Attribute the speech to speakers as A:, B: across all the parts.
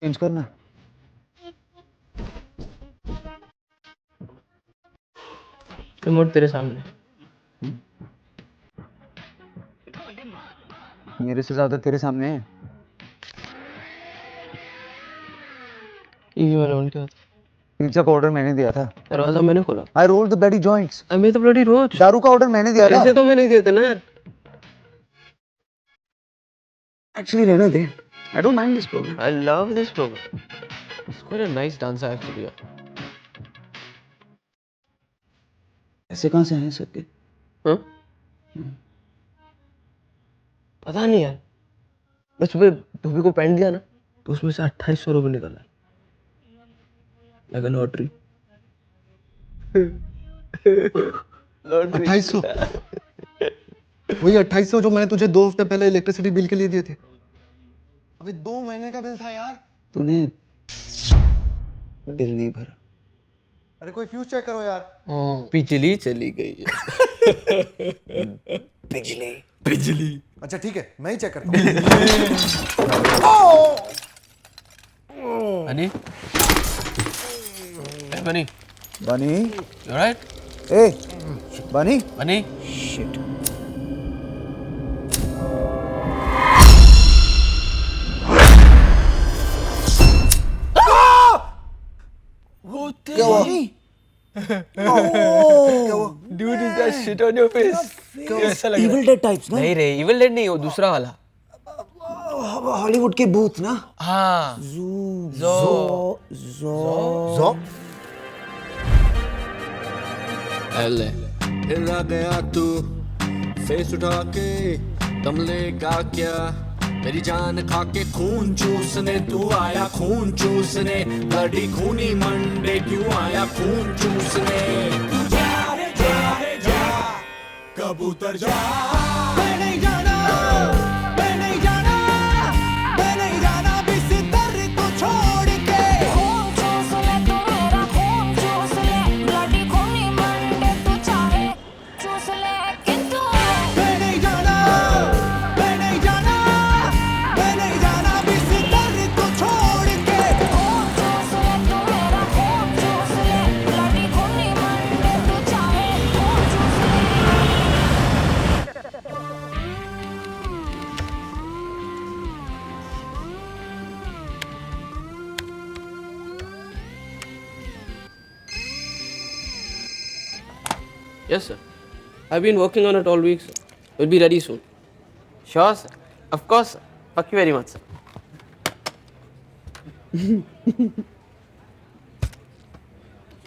A: Change करना।
B: Remote तेरे सामने।
A: मेरे से ज्यादा तेरे सामने है।
B: ये वाला उनके हाथ।
A: पिज्जा का ऑर्डर मैंने दिया था।
B: दरवाजा मैंने खोला।
A: I rolled the bloody joints.
B: I made the bloody rose.
A: दारू का ऑर्डर मैंने दिया था।
B: ऐसे तो मैंने दिए थे ना यार।
A: एक्चुअली रहने दे। I don't mind this program.
B: I love this program. It's quite a nice dancer actually.
A: ऐसे कहाँ से आए सबके?
B: हाँ? पता नहीं यार। मैं सुबह धोबी को पैंट दिया ना, तो उसमें से 2800 रुपये निकला। लगा लॉटरी।
C: 2800 वही 2800 जो मैंने तुझे 2 हफ्ते पहले इलेक्ट्रिसिटी बिल के लिए दिए थे। अभी 2 महीने का बिल था यार।
A: तूने बिल नहीं भरा।
C: अरे कोई फ्यूज चेक करो यार।
B: बिजली चली गई है।
A: बिजली।
C: अच्छा ठीक है, मैं ही चेक करता हूँ।
B: बनी? Hey, बनी?
A: बनी?
B: You alright?
A: ए, बनी?
B: बनी?
A: Shit.
B: क्या हुआ? Dude, is that shit on your face? कैसा लग रहा है?
A: Evil Dead types ना?
B: नहीं रे, Evil Dead नहीं, वो दूसरा वाला।
A: हॉलीवुड के भूत ना?
B: हाँ।
A: ज़ो।
D: हिला गया तू फेस उठा के दम लेगा क्या मेरी जान खा के खून चूसने तू आया खून चूसने बड़ी खूनी मंडे क्यों आया खून चूसने जा रे जा रे जा कबूतर जा मैं नहीं जाना मैं नहीं जाना मैं नहीं जाना बिस्तर को छोड़ के
E: खून चूस ले तू मेरा खून चूस ले ब्लडी खूनी मंडे तू चाहे चूस ले किंतु
D: मैं नहीं जाना मैं नहीं जाना मैं नहीं जाना बिस्तर को छोड़ के
E: खून चूस ले तू मेरा खून चूस ले ब्लडी खूनी मंडे तू चाहे खून चूस ले
B: Yes, sir. I've been working on it all week, sir. It will be ready soon. Sure, sir. Of course, sir. Thank you very much, sir.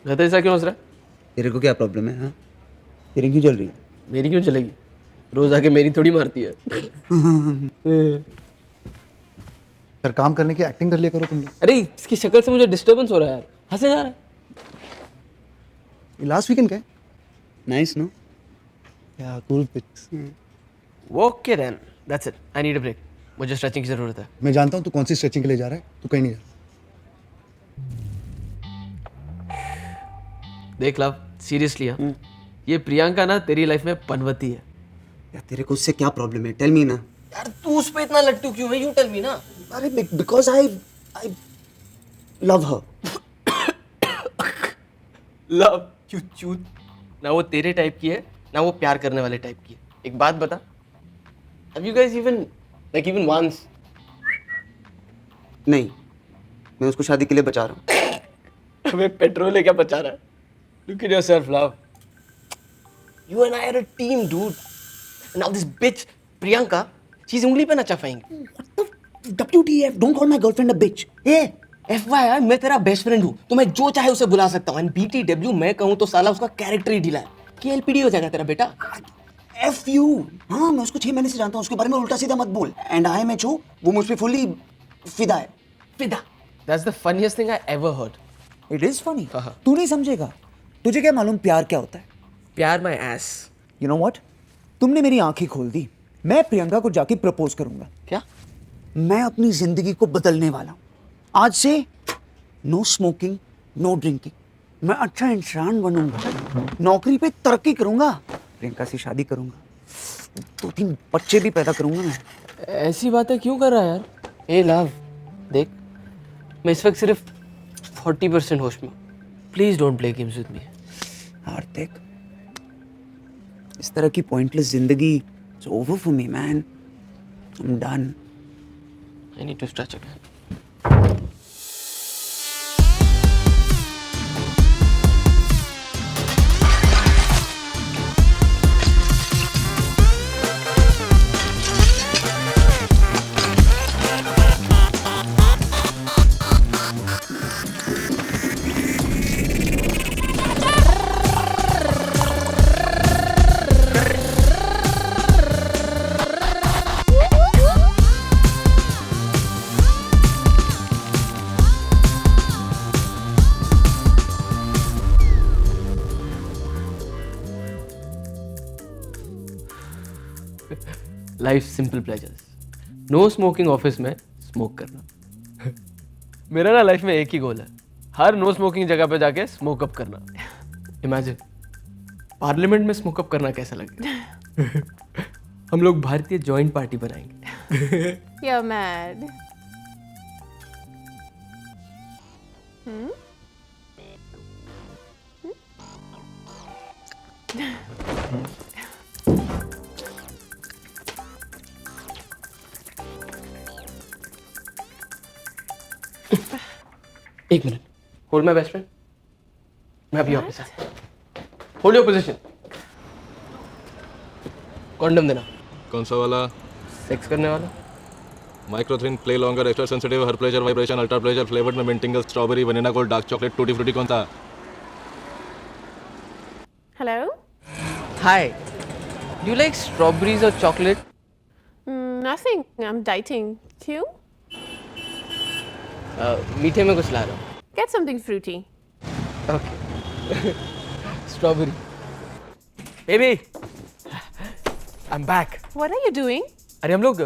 B: गधा ऐसा क्यों हंस रहा है?
A: तेरे को क्या प्रॉब्लम है? हाँ? तेरी क्यों चल रही है?
B: मेरी क्यों चलेगी? रोज आके मेरी थोड़ी मारती है।
C: सर काम करने की एक्टिंग कर लिया करो तुम लोग।
B: अरे इसकी शक्ल से मुझे डिस्टर्बेंस हो रहा है यार। हंसे जा रहा है।
C: लास्ट वीकेंड का है?
A: Nice no?
C: या cool pics.
B: Okay then, that's it. I need a break. मुझे स्ट्रेचिंग की जरूरत है।
C: मैं जानता हूँ तू कौन सी स्ट्रेचिंग के लिए जा रहा है। तू कहीं नहीं जा।
B: देख लव, सीरियसली हाँ, ये प्रियंका ना तेरी लाइफ में पनवती है।
A: यार तेरे को उससे क्या प्रॉब्लम है? टेल मी ना।
B: यार तू उस पे इतना लट्टू क्यों है? यू टेल मी ना।
A: अरे because I love her.
B: Love you चूत। ना वो तेरे टाइप की है, ना वो प्यार करने वाले टाइप की है। एक बात बता, have you guys even once?
A: नहीं, मैं उसको शादी के लिए बचा रहा हूँ।
B: हमें पेट्रोल है क्या बचा रहा है? Look at yourself love. You and I are a team dude. Now this bitch Priyanka, चीज उंगली पे नचा पाएंगे।
A: WTF, don't call my girlfriend a bitch.
B: A FYI, मैं तेरा बेस्ट फ्रेंड हूँ, तो मैं जो चाहे उसे बुला सकता हूँ। एंड BTW मैं कहूँ तो साला उसका कैरेक्टर ही ढीला है। KLPD हो जाएगा तेरा बेटा।
A: F you. हाँ, मैं उसको 6 महीने से जानता हूँ। उसके बारे में उल्टा सीधा मत बोल। एंड IMHO, वो मुझ पे फुल्ली फिदा है।
B: फिदा। That's the funniest thing I ever heard.
A: It is funny.
B: हाँ।
A: तू नहीं समझेगा। तुझे क्या मालूम प्यार क्या होता है?
B: प्यार my ass.
A: You know what? तुमने मेरी आंखें खोल दी। मैं प्रियंका को जाके प्रपोज करूंगा।
B: क्या?
A: मैं अपनी जिंदगी को बदलने वाला हूँ। आज से नो स्मोकिंग, नो ड्रिंकिंग। मैं अच्छा इंसान बनूंगा, नौकरी पे तरक्की करूंगा, प्रियंका से शादी करूंगा, 2-3 बच्चे भी पैदा करूंगा मैं।
B: ऐसी बातें क्यों कर रहा है यार? ए लव, देख मैं इस वक्त सिर्फ 40% होश में हूँ। Please don't play games with me.
A: Hardik, इस तरह की पॉइंटलेस जिंदगी it's over for me man. I am done.
B: I need to stretch again. Life simple pleasures. No smoking office में स्मोक करना। मेरा ना लाइफ में एक ही गोल है, हर नो स्मोकिंग जगह पे जाके स्मोक अप करना। इमेजिन पार्लियामेंट में स्मोक अप करना कैसा लगेगा। हम लोग भारतीय जॉइंट पार्टी बनाएंगे।
F: You're mad.
B: एक minute, hold my best friend. मैं अभी ऑफिस आ। Hold your position. कॉन्डम देना।
G: कौन सा वाला?
B: सेक्स करने वाला।
G: Microthin, play longer, extra sensitive, her pleasure, vibration, ultra pleasure, flavoured में mint tingle, strawberry, vanilla gold, dark chocolate, tutti frutti. कौन सा?
F: Hello?
B: Hi, do you like strawberries और chocolate?
F: Nothing. I'm dieting. You?
B: मीठे में कुछ ला रहा हूँ।
F: Get something fruity.
B: Okay. Strawberry. Baby, I am back.
F: What are you doing?
B: अरे हम लोग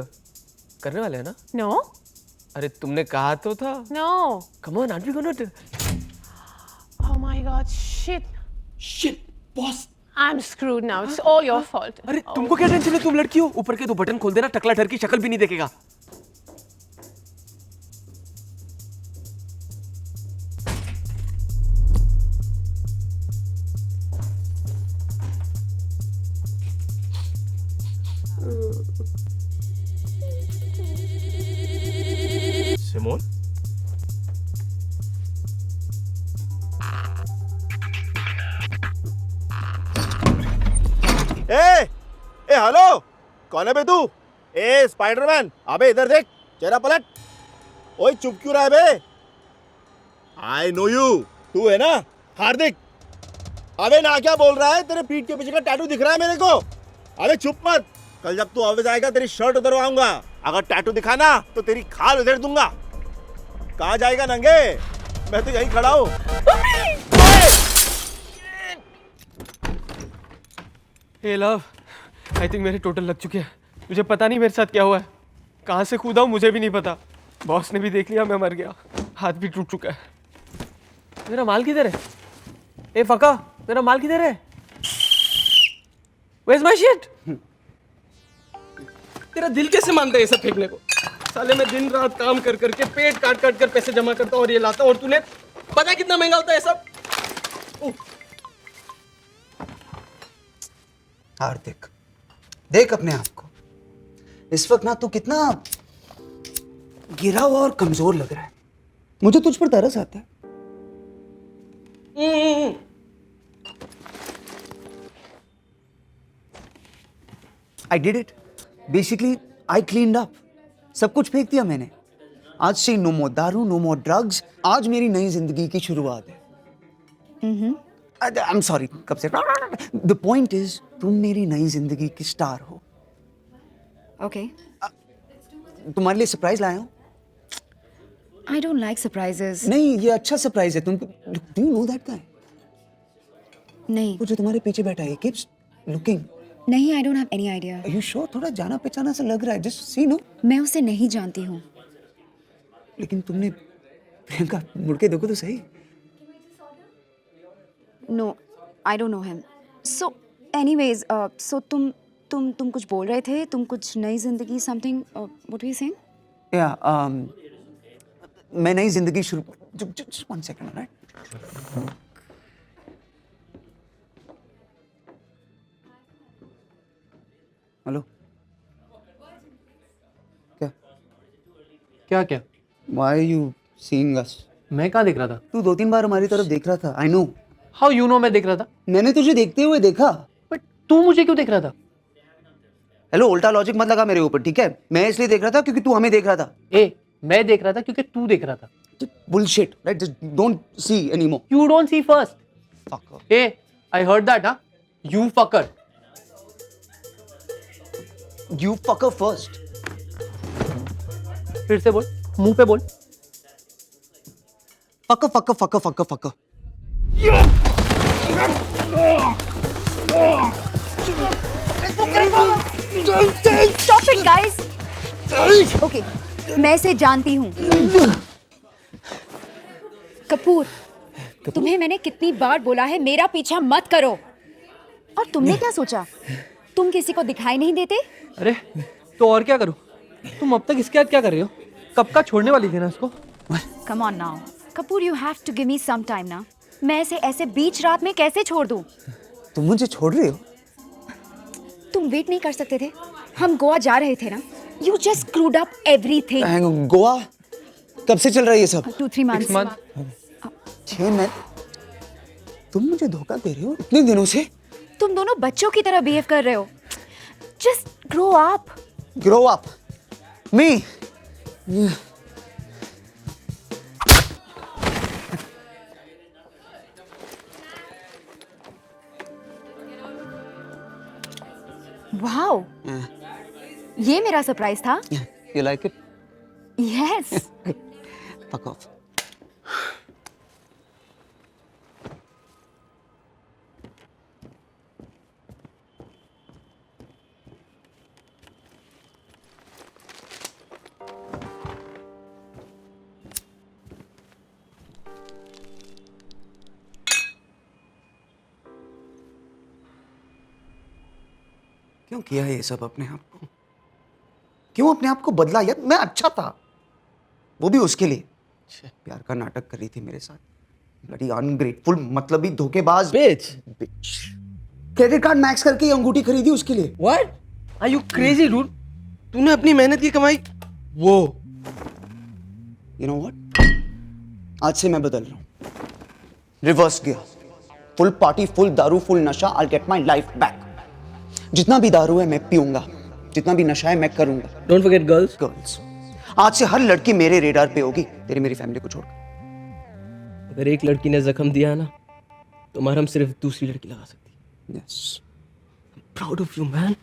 B: करने वाले हैं ना?
F: No?
B: अरे तुमने कहा तो था।
F: No.
B: Come on, are we gonna do?
F: Oh my god, shit.
B: Shit, boss.
F: I'm screwed now. It's all your fault.
B: अरे तुमको क्या टेंशन है? तुम लड़की हो, ऊपर के 2 बटन खोल देना, टकला ठर की शक्ल भी नहीं देखेगा।
G: सिमोन?
H: ए हेलो, कौन है बे तू? ए स्पाइडरमैन, अबे इधर देख, चेहरा पलट। ओए चुप क्यों रहा है बे? आई नो यू, तू है ना हार्दिक? अबे ना क्या बोल रहा है? तेरे पीठ के पीछे का टैटू दिख रहा है मेरे को। अबे चुप मत, कल जब तू ऑफिस आएगा तेरी शर्ट उतरवाऊंगा। अगर टैटू दिखा ना तो तेरी खाल उधेड़ दूंगा। कहाँ जाएगा नंगे? मैं तो यहीं खड़ा हूँ।
B: हे लव, आई थिंक मेरे टोटल लग चुके हैं। मुझे पता नहीं मेरे साथ क्या हुआ है, कहाँ से कूदा हूँ मुझे भी नहीं पता। बॉस ने भी देख लिया मैं मर गया, हाथ भी टूट चुका है। मेरा माल किधर है? ए फका, मेरा माल किधर है? Where's my shit? तेरा दिल कैसे मानता है ये सब फेंकने को? साले मैं दिन रात काम कर करके पेट काट काट कर पैसे जमा करता हूँ और ये लाता हूँ, और तूने पता कितना महंगा होता है ये सब?
A: हार्दिक, देख अपने आप को। इस वक्त ना तू कितना गिरा हुआ और कमजोर लग रहा है। मुझे तुझ पर तरस आता है। I did it. Basically I cleaned up. सब कुछ फेंक दिया मैंने। आज से नो मोर दारू, नो मोर ड्रग्स। आज मेरी नई जिंदगी की शुरुआत है। आई एम सॉरी, कब से। द पॉइंट इज, तुम मेरी नई जिंदगी की स्टार हो।
I: Okay.
A: तुम्हारे लिए सरप्राइज लाया हूँ।
I: I don't like surprises.
A: नहीं, ये अच्छा सरप्राइज है। तुम do you know that guy?
I: नहीं,
A: वो जो तुम्हारे पीछे बैठा है, कीप्स लुकिंग।
I: नहीं, I don't have any idea.
A: Are you sure? थोड़ा जाना पहचाना सा लग रहा है। Just see no.
I: मैं उसे नहीं जानती हूँ।
A: लेकिन तुमने प्रियंका मुड़ के देखो तो सही.
I: No, I don't know him. So, anyways, so तुम कुछ बोल रहे थे, तुम कुछ नई जिंदगी something. What were you saying?
A: Yeah, मैं नई जिंदगी शुरू. Just 1 second, alright? हेलो. क्या?
B: क्या क्या?
A: Why are you seeing us?
B: मैं कहाँ देख रहा था?
A: तू 2-3 बार हमारी तरफ देख रहा था. I know.
B: How you know मैं देख रहा था?
A: मैंने तुझे देखते हुए देखा.
B: बट तू मुझे क्यों देख रहा था?
A: हेलो, उल्टा लॉजिक मत लगा मेरे ऊपर, ठीक है? मैं इसलिए देख रहा था क्योंकि तू हमें देख रहा था.
B: मैं देख रहा था क्योंकि तू देख रहा था.
A: Bullshit, right? Just don't see anymore.
B: You don't see first.
A: Fucker.
B: I heard that, huh? You fucker.
A: You fucker first.
B: फिर से बोल, मुंह पे बोल.
A: Fucker.
I: Stop it, guys. Okay, मैं इसे जानती हूँ. कपूर, तुम्हें मैंने कितनी बार बोला है मेरा पीछा मत करो. और तुमने क्या सोचा? तुम किसी को दिखाई नहीं देते?
B: अरे तो और क्या करूं? तुम अब तक इसके साथ क्या कर रही हो? कब का छोड़ने वाली थी ना इसको?
I: Come on now. Kapoor, you have to give me some time ना. मैं इसे ऐसे बीच रात में कैसे छोड़ दूं?
A: तुम मुझे छोड़ रही हो?
I: तुम वेट नहीं कर सकते थे? हम गोवा जा रहे थे ना. You just screwed up everything.
A: Goa? कब से चल रहा है ये सब?
I: 2-3 months.
B: 6 months.
A: 6 महीने? तुम मुझे धोखा दे रहे हो इतने दिनों से?
I: तुम दोनों बच्चों की तरह बिहेव कर रहे हो. Just grow up.
A: Grow up. Me.
I: Wow. ये मेरा सरप्राइज था.
A: You like it?
I: Yes.
A: Fuck off. क्यों किया ये सब अपने आप को? क्यों अपने आप को बदला यार? मैं अच्छा था, वो भी उसके लिए. प्यार का नाटक कर रही थी मेरे साथ. ब्लडी अनग्रेटफुल, मतलबी धोखेबाज
B: Bitch.
A: बिच. क्रेडिट कार्ड मैक्स करके ये अंगूठी खरीदी उसके लिए.
B: What? Are you crazy, dude? तूने अपनी मेहनत की कमाई वो.
A: You know what? आज से मैं बदल रहा हूँ. Reverse gear. Full party, full दारू, फुल नशा. I'll get my life back. जितना भी दारू है मैं पीऊंगा, जितना भी नशा है मैं करूंगा.
B: Don't forget girls.
A: गर्ल्स. आज से हर लड़की मेरे रेडार पे होगी, तेरी मेरी फैमिली को छोड़कर.
B: अगर एक लड़की ने जख्म दिया ना तो मरहम सिर्फ दूसरी लड़की लगा सकती है.
A: Yes.
B: Proud of you, man.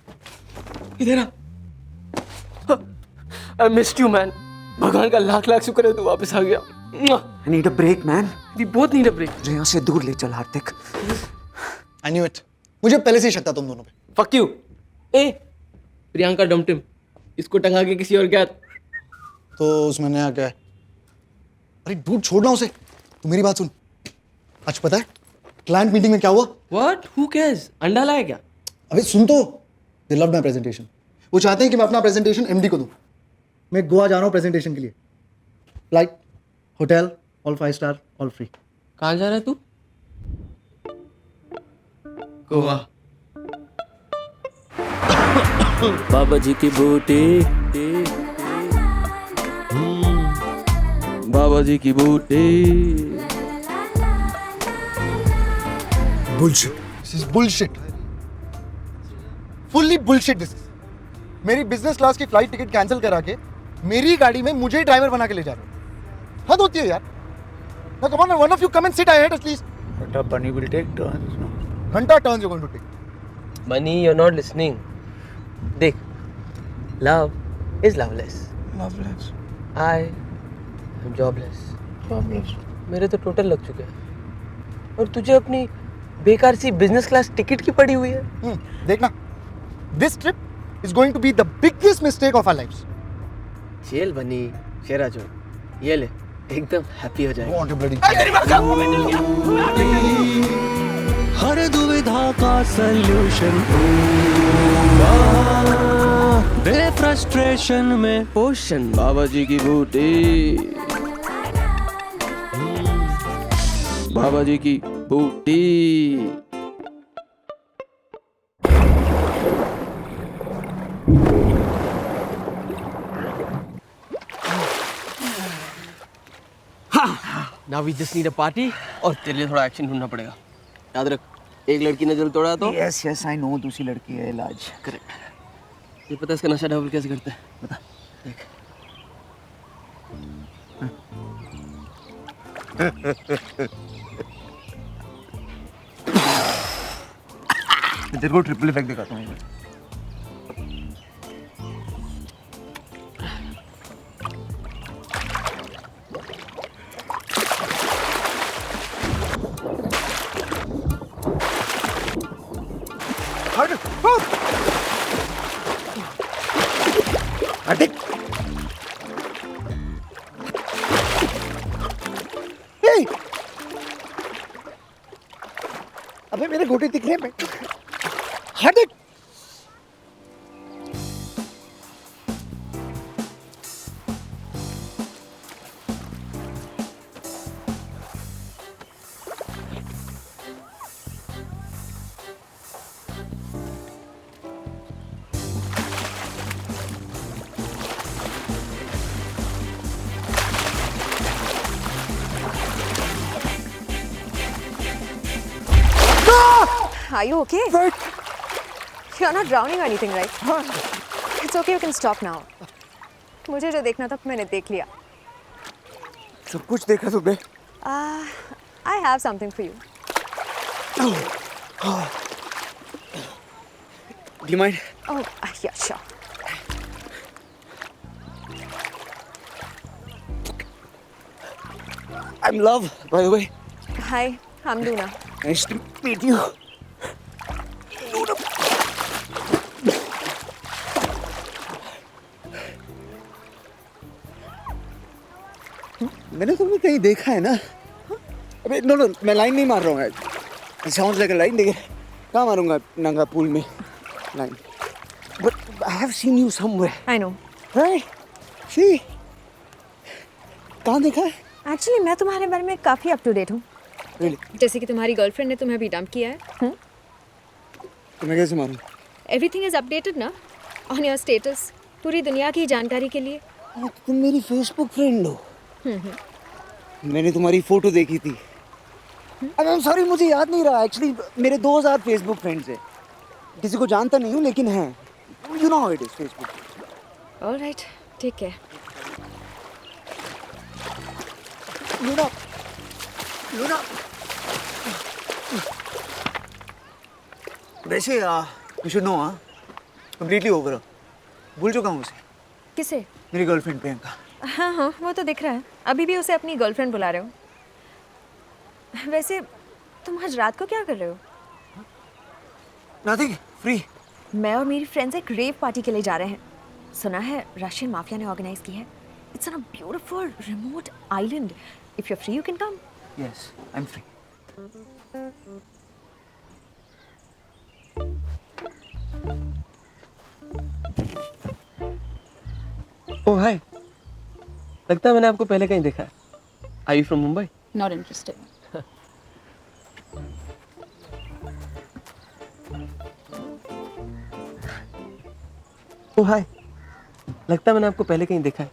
B: इधर आ. I missed you, man. भगवान का लाख लाख शुक्र है तू वापस आ गया.
A: I need a break, man.
B: We both need a break.
A: मुझे यहाँ से दूर ले चल हार्दिक.
C: I knew it. मुझे पहले से ही शक था तुम दोनों पे.
B: Fuck you. प्रियंका डमटिम, इसको टंगा के किसी और क्या?
C: तो उसमें नया क्या है? अरे डूड, छोड़ना उसे. तू मेरी बात सुन. आज पता है क्लाइंट मीटिंग में क्या हुआ?
B: What? Who cares? अंडा लाया क्या?
C: अबे सुन तो. They loved my presentation. वो चाहते हैं कि मैं अपना प्रेजेंटेशन एमडी को दूं. मैं गोवा जा रहा हूँ प्रेजेंटेशन के लिए. Flight, hotel, all 5 star, all free.
B: कहाँ जा रहा है तू? गोवा.
J: बाबा जी की बूटी, बाबा जी की बूटी.
C: Bullshit. This is bullshit. Fully bullshit this is. मेरी बिजनेस क्लास की फ्लाइट टिकट कैंसिल करा के मेरी गाड़ी में मुझे ड्राइवर बना के ले जा रहे हो. हद होती है यार. Now come on, one of you come and sit ahead at least.
A: But Bunny will take turns. No?
C: 100 turns you're going to take.
B: Bunny, you're not listening. देख, love is loveless.
A: Loveless.
B: I am jobless.
A: Loveless.
B: मेरे तो total लग चुके हैं और तुझे अपनी बेकार सी बिजनेस क्लास टिकट की पड़ी हुई है.
C: देखना. This trip is going to be the biggest mistake of our lives.
B: चल बनी शेरा जो ये ले एकदम हैप्पी हो जाएगा।
C: Want to bloody
J: हर दुविधा का सल्यूशन रे फ्रस्ट्रेशन में पोषण बाबा जी की बूटी, बाबा जी की बूटी।
B: Now we just need a party और तेरे लिए थोड़ा एक्शन ढूंढना पड़ेगा। याद रख, एक लड़की ने दिल तोड़ा तो
A: यस यस आई नो, दूसरी लड़की है इलाज।
B: करेक्ट। ये पता है इसका नशा डबल कैसे करते हैं? बता। देख।
A: तेरे को ट्रिपल इफेक्ट दिखाता हूँ। हट। अबे मेरे घोटे दिख रहे हैं। हट।
I: Are you okay?
A: Right.
I: You're not drowning or anything, right? It's okay, you can stop now. मुझे जो देखना था मैंने देख लिया.
A: सब कुछ देखा तुमने?
I: I have something for you.
A: Do you mind?
I: Oh, yeah, sure.
A: I'm Love, by the way.
I: Hi, I'm Luna.
A: Nice to meet you. Luna. मैंने तुम्हें कहीं देखा है ना? अबे नो मैं लाइन नहीं मार रहा हूँ। It sounds like a line, देखिए कहाँ मारूँगा नंगा पूल में line? But I have seen you somewhere.
I: I know.
A: Right? See? कहाँ देखा है?
I: Actually, मैं तुम्हारे बारे में काफ़ी अप टू डेट हूँ.
A: Really?
I: जैसे कि तुम्हारी गर्लफ्रेंड ने तुम्हें अभी डंप किया है.
A: तो मैं कैसे मारूँ?
I: Everything is updated ना? On your status. पूरी दुनिया की जानकारी के लिए.
A: तुम मेरी फेसबुक फ्रेंड हो। मैंने तुम्हारी फोटो देखी थी। आई एम सॉरी, मुझे याद नहीं रहा। एक्चुअली मेरे 2000 फेसबुक फ्रेंड्स हैं। किसी को जानता नहीं हूँ लेकिन हैं। You know how it is Facebook.
I: All right, take care.
A: Luna, Luna. वैसे you should know completely over. भूल चुका हूँ उसे।
I: किसे?
A: मेरी गर्लफ्रेंड प्रियंका।
I: हाँ, वो तो दिख रहा है. अभी भी उसे अपनी गर्लफ्रेंड बुला रहे हो. वैसे तुम आज रात को क्या कर रहे हो?
A: Nothing, free.
I: मैं और मेरी फ्रेंड्स एक रेव पार्टी के लिए जा रहे हैं. सुना है रशियन माफिया ने ऑर्गेनाइज की है. It's on a beautiful remote island. If you are free you can come.
A: Yes, I am free.
B: Oh hi, लगता है मैंने आपको पहले कहीं देखा है. Are you from Mumbai?
K: Not interested.
B: Oh hi, लगता है मैंने आपको पहले कहीं देखा है.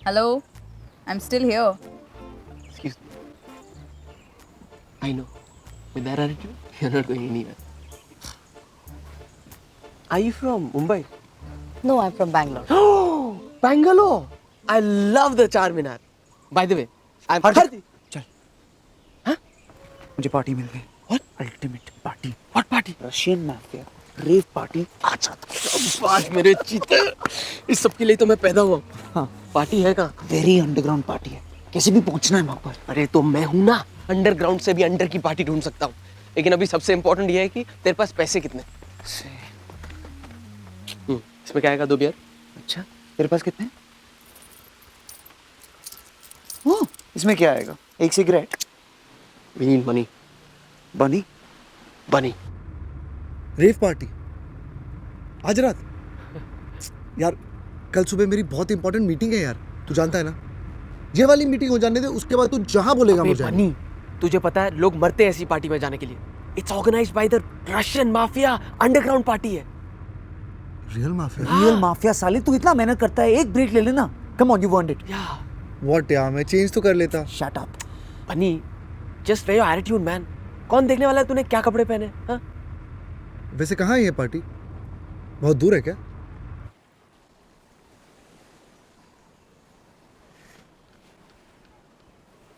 K: Hello, I'm still here.
B: Excuse me. I know. With that attitude, you're not going anywhere. Are you from Mumbai?
K: No, I'm from Bangalore.
B: Oh, Bangalore! I love the Charminar. By the way, I'm
A: हट। चल। हाँ? मुझे party मिल गई। What? Ultimate party.
B: What party?
A: Russian mafia rave party. अच्छा
B: आज मेरे चीते, इस सब के लिए तो मैं पैदा हुआ.
A: हाँ,
B: पार्टी है कहाँ?
A: वेरी अंडरग्राउंड पार्टी है। कैसे भी पहुंचना है वहां पर।
B: अरे तो मैं हूँ ना, अंडरग्राउंड से भी अंडर की पार्टी ढूंढ सकता हूँ. लेकिन अभी सबसे इम्पोर्टेंट ये है कि तेरे पास पैसे कितने. इसमें क्या आएगा? 2 बियर.
A: अच्छा, तेरे पास कितने? ओह, इसमें क्या आएगा? एक सिगरेट?
B: We need money.
A: बनी?
B: Bunny.
C: रेव पार्टी आज रात? यार कल सुबह मेरी बहुत इंपॉर्टेंट मीटिंग है यार, तू जानता है ना। ये वाली मीटिंग हो जाने दे, उसके बाद तू जहां बोलेगा मुझे।
B: बनी, तुझे पता है लोग मरते हैं ऐसी पार्टी में जाने के लिए। It's organized by the Russian mafia, underground party है।
C: Real mafia?
A: रियल माफिया साले, तू इतना मेहनत करता है, एक ब्रेक ले लेना। Come on, you want it.
C: What यार, मैं चेंज तो कर लेता।
A: Shut up.
B: Bunny, just wear your attitude man. कौन देखने वाला है तूने क्या कपड़े पहने? हाँ?
C: वैसे कहाँ है ये पार्टी? बहुत दूर है क्या?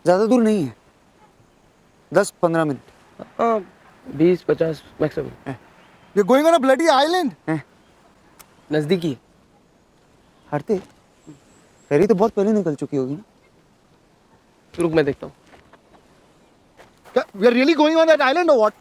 A: ज्यादा दूर नहीं है, 10-15 मिनट।
B: हाँ, 20-50 maximum.
C: You're going on a bloody island?
B: नजदीकी है।
A: हटते फेरी तो बहुत पहले निकल चुकी होगी ना।
B: रुक मैं देखता हूँ।
C: We are really going on that island or what?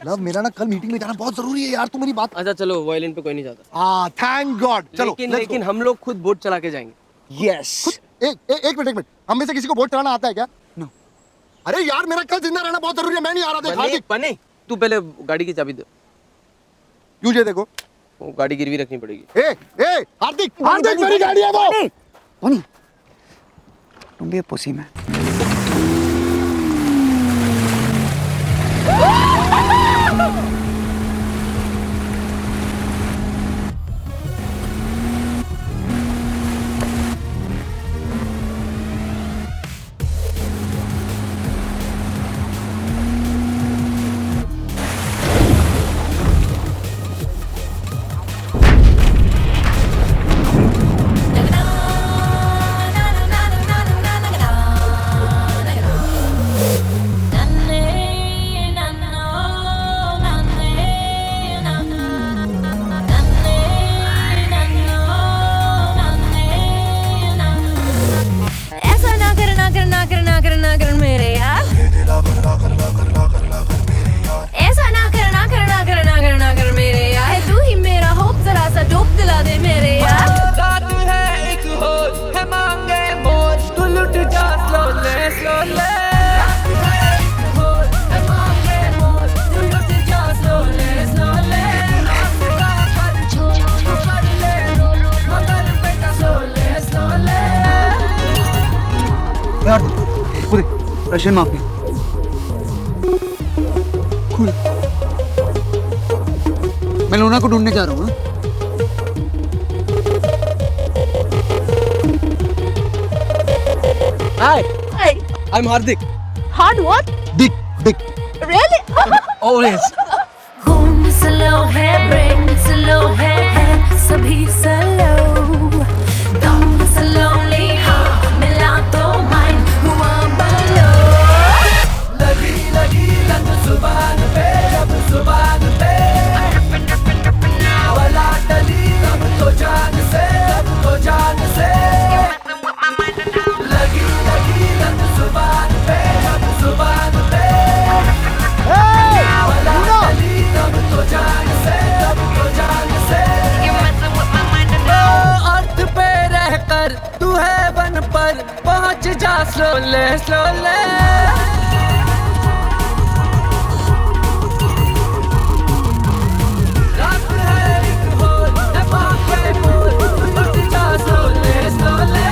C: Love, मेरा ना कल मीटिंग में जाना बहुत जरूरी है यार, तू मेरी बात।
B: अच्छा चलो, वो आइलैंड पे कोई नहीं जाता।
C: Thank God. चलो
B: लेकिन हम लोग खुद बोट चला के जाएंगे।
C: यस। एक मिनट, हम में से किसी को बोट चलाना आता है क्या?
A: नो।
C: अरे यार मेरा कल जिंदा रहना बहुत जरूरी है, मैं नहीं आ रहा। देख हार्दिक,
B: बने, तू पहले गाड़ी की चाबी दे।
C: तुझे देखो,
B: वो गाड़ी गिरवी रखनी पड़ेगी।
C: हार्दिक मेरी गाड़ी है वो।
A: बनी, तुम भी पुसी में। Russian mafia. मैं लूना को ढूंढने जा रहा हूँ।
B: Hi, I'm Hardik.
F: Hard what?
C: Dick.
F: Really?
B: Always.
E: घूम स्लो है, ब्रेक स्लो है, सभी स्लो, दम स्लोली, हाँ मिला तो माइंड हुआ बलो। लगी लग जुबान पे, अब जुबान पे, वाला टली अब तो जान से, लगी लग जुबान पे, अब जुबान पे,
J: अर्थ पे रहकर तू है बन पर पहुंच जा स्लोले स्लोले। रात है एक होल है बाकी मोल, पहुंच जा स्लोले स्लोले।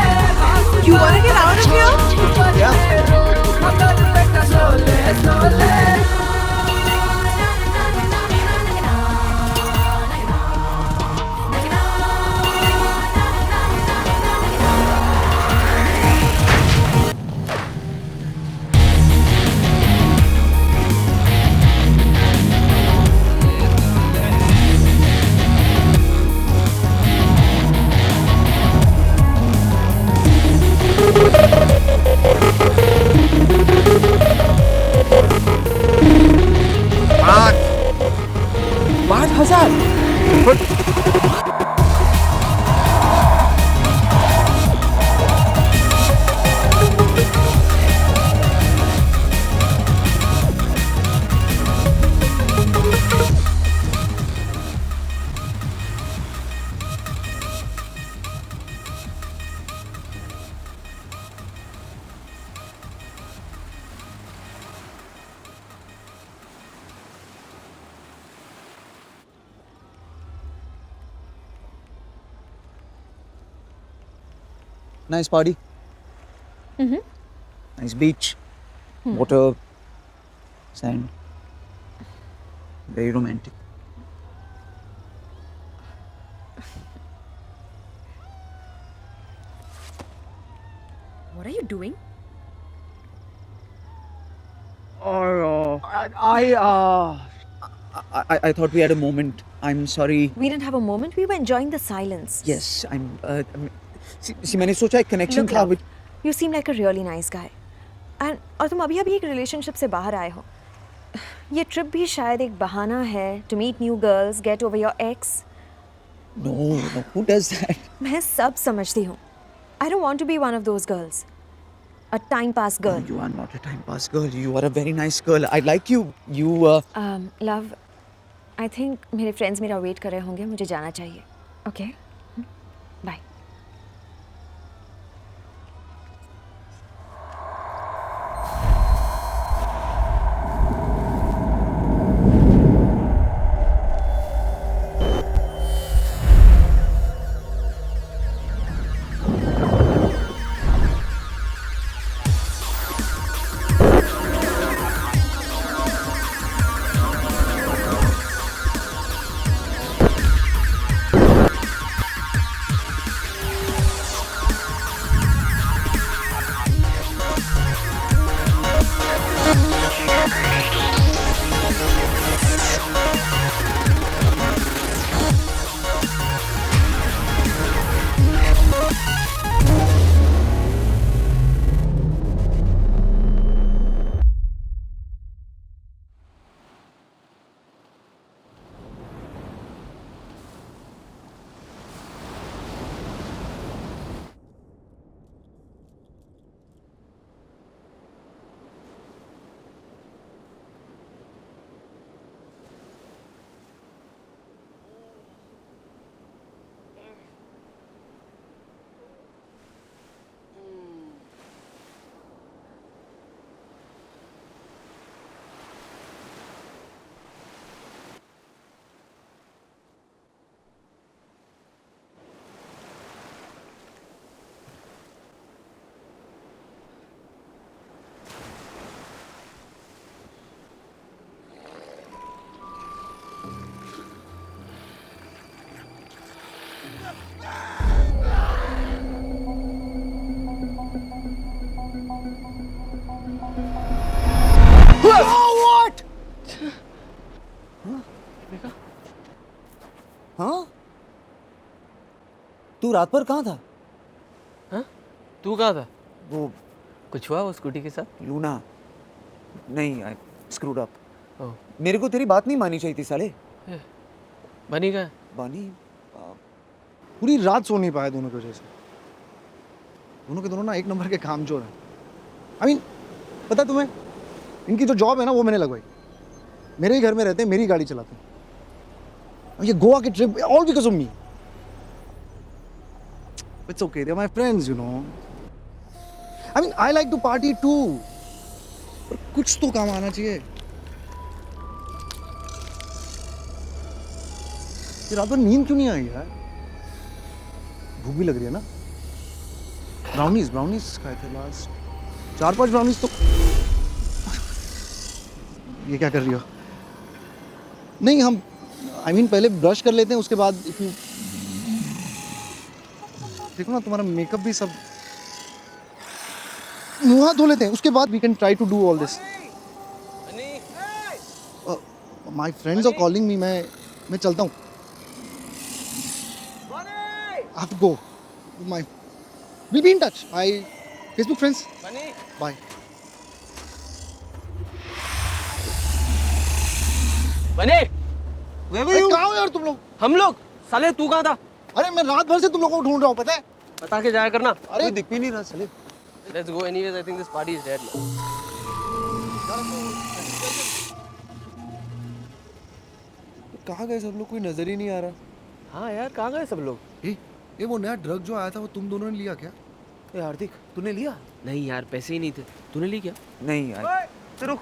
F: You wanna get out of here?
J: Yeah. मगर बेटा स्लोले स्लोले।
A: Nice party. Nice beach. Water. Sand. Very romantic.
I: What are you doing?
A: I thought we had a moment. I'm sorry.
I: We didn't have a moment. We were enjoying the silence.
A: Yes, see, मैंने सोचा एक connection
I: Look,
A: था
I: love,
A: with.
I: you seem like a really nice guy. And और तुम अभी एक relationship से बाहर आए हो. ये trip भी शायद एक बहाना है to meet new girls, get over your ex.
A: No, who does that?
I: मैं सब समझती हूँ. I don't want to be one of those girls. A time pass girl.
A: You are not a time pass girl. You are a very nice girl. I like you.
I: Love, I think मेरे friends मेरा wait कर रहे होंगे. मुझे जाना चाहिए. Okay? Bye.
A: What? हाँ? तू रात भर कहाँ था?
B: हाँ? तू कहाँ था?
A: वो
B: कुछ हुआ वो स्कूटी के साथ?
A: लूना नहीं, आई स्क्रूड अप.
B: ओह,
A: मेरे को तेरी बात नहीं मानी चाहिए थी साले.
B: बनी का?
A: बानी
C: पूरी रात सो नहीं पाए दोनों की वजह से. दोनों के दोनों ना एक नंबर के कामचोर हैं. आई मीन पता तुम्हें इनकी जो जॉब है ना वो मैंने लगवाई. मेरे ही घर में रहते हैं, मेरी गाड़ी चलाते हैं. ये गोवा की trip all because of me. It's okay, they are my friends, you know. I mean I like to party too. पर कुछ तो काम आना चाहिए. ये रात भर नींद क्यों नहीं आई यार? भूख भी लग रही है ना. ब्राउनीज खाए थे लास्ट. 4-5 ब्राउनीज तो. ये क्या कर रही हो? नहीं, हम आई मीन पहले ब्रश कर लेते हैं, उसके बाद देखो ना तुम्हारा मेकअप भी सब. मुंह हाथ धो लेते हैं, उसके बाद we can try to do all this. My friends are calling me. मैं चलता हूँ. I have to go. We'll be in touch. My Facebook friends. Bye.
B: बने?
C: कहाँ हो यार तुम लोग?
B: हम लोग? साले तू कहाँ था?
C: अरे मैं रात भर से तुम लोगों को ढूंढ रहा हूँ, पता है?
B: बता के जाया करना.
C: अरे दिख भी नहीं रहा साले.
B: Let's go anyways. I think this party is dead now.
C: कहाँ गए सब लोग? कोई नजर ही नहीं आ रहा.
B: हाँ यार, कहाँ गए सब लोग?
C: ये वो नया ड्रग जो आया था वो तुम दोनों ने लिया क्या?
A: ए हार्दिक, तूने लिया?
B: नहीं यार, पैसे ही नहीं थे. तूने ली क्या?
A: नहीं यार. रुक.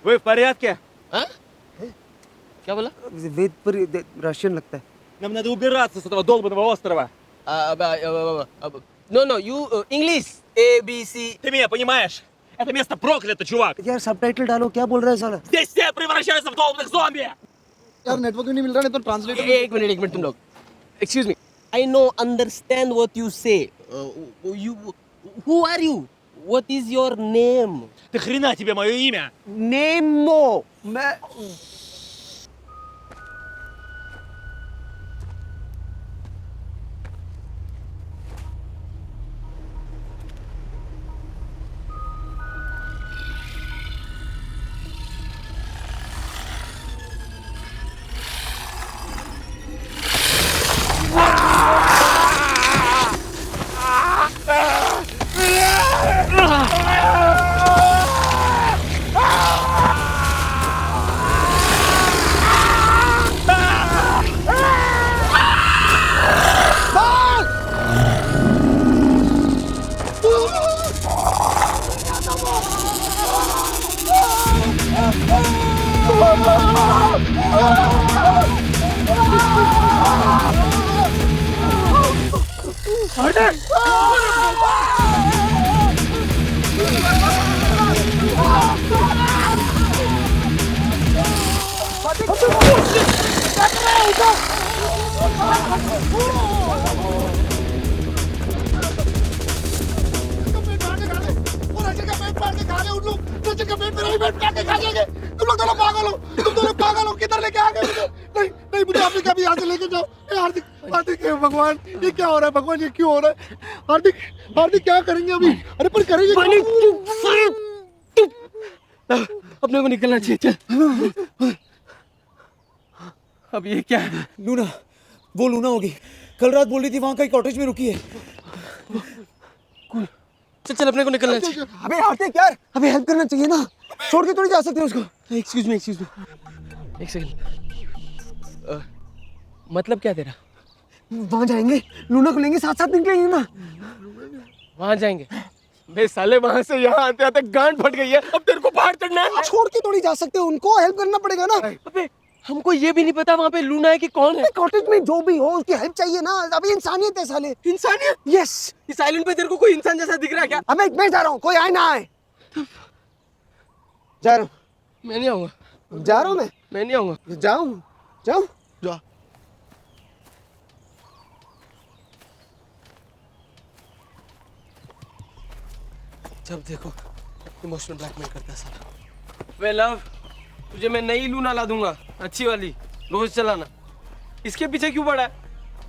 J: वो फरियाद क्या?
B: हाँ? क्या बोला?
A: वेद पर रशियन लगता है.
J: Нам надо убираться с этого долбанного острова.
B: No, you English. A, B, C.
J: Ты меня понимаешь? Это место проклято, чувак.
A: यार सबटाइटल डालो, क्या बोल रहा है साला?
J: Здесь все превращаются в долбанных зомби.
C: यार नेटवर्क नहीं मिल रहा, नहीं तो ट्रांसलेटर.
B: एक मिनट तुम लोग. Excuse me. I know, understand what you say. Who are you? What is your name?
J: Ты хрена тебе мое имя?
A: Nemo. मैं
C: तुम लोग दोनों पागल हो, तुम दोनों पागल हो. किधर लेके आ गए मुझे? नहीं नहीं, मुझे आपने कभी यहाँ से लेके जाओ. हार्दिक हार्दिक, हे भगवान, ये क्या हो रहा है? भगवान, ये क्यों हो रहा है? हार्दिक हार्दिक, क्या करेंगे अभी? अरे पर करेंगे क्या?
B: अपने को निकलना चाहिए. चल. अब ये क्या है?
A: लूना, वो लूना होगी. कल रात बोल रही थी वहाँ कहीं कॉटेज में रुकी है.
B: चल अपने को निकलना चाहिए.
A: अबे हार्दिक यार, अबे हेल्प करना चाहिए ना. छोड़ के थोड़ी जा सकते हैं उसको.
B: Excuse me. एक सेकंड. मतलब क्या तेरा?
A: वहाँ जाएंगे, लूना को लेंगे, साथ साथ निकलेंगे ना.
B: वहाँ जाएंगे? बे साले, वहाँ से यहाँ आते आते गांड फट गई है. अब तेरे को बाहर चढ़ना है.
A: छोड़ के थोड़ी जा सकते हो, उनको हेल्प करना पड़ेगा ना.
B: अबे हमको ये भी नहीं पता वहाँ पे लूना है कि कौन है.
A: कॉटेज में जो भी हो उसकी हेल्प चाहिए ना. अभी इंसानियत है साले.
B: इंसानियत?
A: यस.
B: इस आइलैंड पे तेरे को कोई इंसान जैसा दिख रहा है क्या?
A: अबे मैं जा रहा हूँ, कोई आए ना आए. जा रहा हूँ.
B: मैं नहीं आऊंगा.
A: जा रहा हूँ
B: मैं नहीं आऊंगा.
A: जाओ जाओ.
C: जा.
B: जब देखो इमोशनल ब्लैकमेल करता है साला. वे लव, तुझे मैं नई लूना ला दूंगा, अच्छी वाली, रोज चलाना. इसके पीछे क्यों पड़ा है?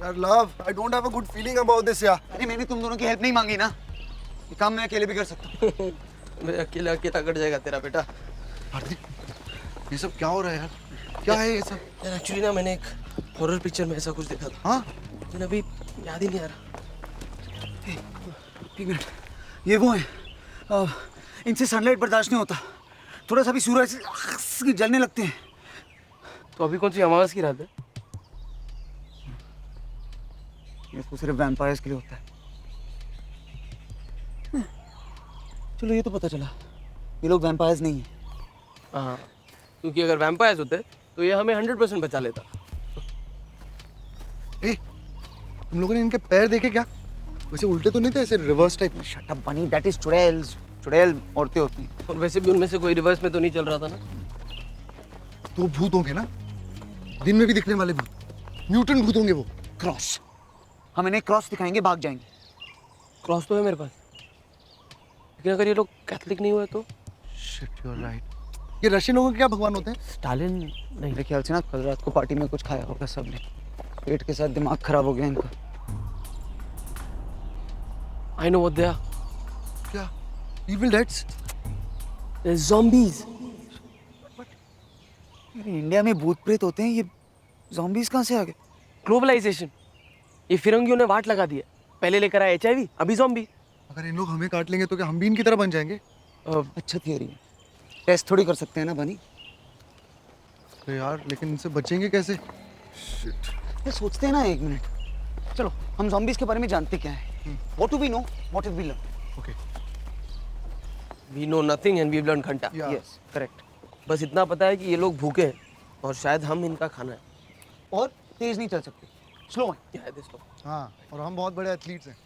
C: यार love, I don't have a good feeling about this यार.
A: अरे मैंने तुम दोनों की हेल्प नहीं मांगी ना. ये काम मैं अकेले भी कर सकता हूँ.
B: मैं अकेला कट जाएगा तेरा बेटा.
C: हार्दिक, ये सब क्या हो रहा है यार? क्या है ये सब?
B: यार एक्चुअली ना, मैंने एक हॉरर पिक्चर में ऐसा कुछ देखा था.
C: हाँ,
B: लेकिन अभी याद ही नहीं आ रहा.
A: एक मिनट, ये वो है. इनसे सनलाइट बर्दाश्त नहीं होता. थोड़ा सा भी सूरज से जलने लगते हैं.
B: तो अभी कौन सी अमावस की रात है?
A: ये तो सिर्फ वैम्पायर्स के लिए होता है. चलो ये तो पता चला, ये लोग वैम्पायर्स नहीं हैं.
B: हाँ, क्योंकि अगर वैम्पायर्स होते तो ये हमें 100% बचा लेता.
C: ए, तुम लोगों ने इनके पैर देखे क्या? वैसे उल्टे तो नहीं थे, ऐसे रिवर्स टाइप में.
A: शट अप बनी, दैट इज चुड़ैल्स. चुड़ैल औरतें होती हैं.
B: और वैसे भी उनमें से कोई रिवर्स में तो नहीं चल रहा था ना.
C: तो भूत होंगे ना, दिन में भी दिखने वाले भूत. म्यूटेंट भूत होंगे वो.
A: क्रॉस. हम इन्हें क्रॉस दिखाएंगे, भाग जाएंगे.
B: क्रॉस तो है मेरे पास, लेकिन अगर ये लोग कैथलिक नहीं हुए तो?
C: Shit, you are right. ये रशियन लोगों के क्या भगवान होते हैं?
B: स्टालिन नहीं.
A: मेरे ख्याल से ना कल रात को पार्टी में कुछ खाया होगा सबने. पेट के साथ दिमाग खराब हो गया इनका.
B: I know what they are.
C: क्या? Evil Deads?
B: Zombies.
A: इंडिया में भूत प्रेत होते हैं, ये zombies कहाँ से आ गए?
B: ग्लोबलाइजेशन. ये फिरंगियों ने वाट लगा दिया. पहले लेकर आए HIV, अभी ज़ॉम्बी.
C: अगर इन लोग हमें काट लेंगे तो क्या हम भी इनकी तरह बन जाएंगे?
A: अच्छा थियरी है. टेस्ट थोड़ी कर सकते हैं ना बनी.
C: तो यार, लेकिन इनसे बचेंगे कैसे? Shit.
A: ये सोचते हैं ना. एक मिनट, चलो हम zombies के बारे में जानते क्या है. What do we know? What have we learned?
C: Okay.
B: We know nothing and we've learned घंटा.
C: Yeah.
A: Yes, correct.
B: बस इतना पता है कि ये लोग भूखे हैं और शायद हम इनका खाना है।
A: और तेज नहीं चल सकते, स्लो है।
B: क्या है दोस्तों?
C: हाँ, और हम बहुत बड़े एथलीट्स हैं।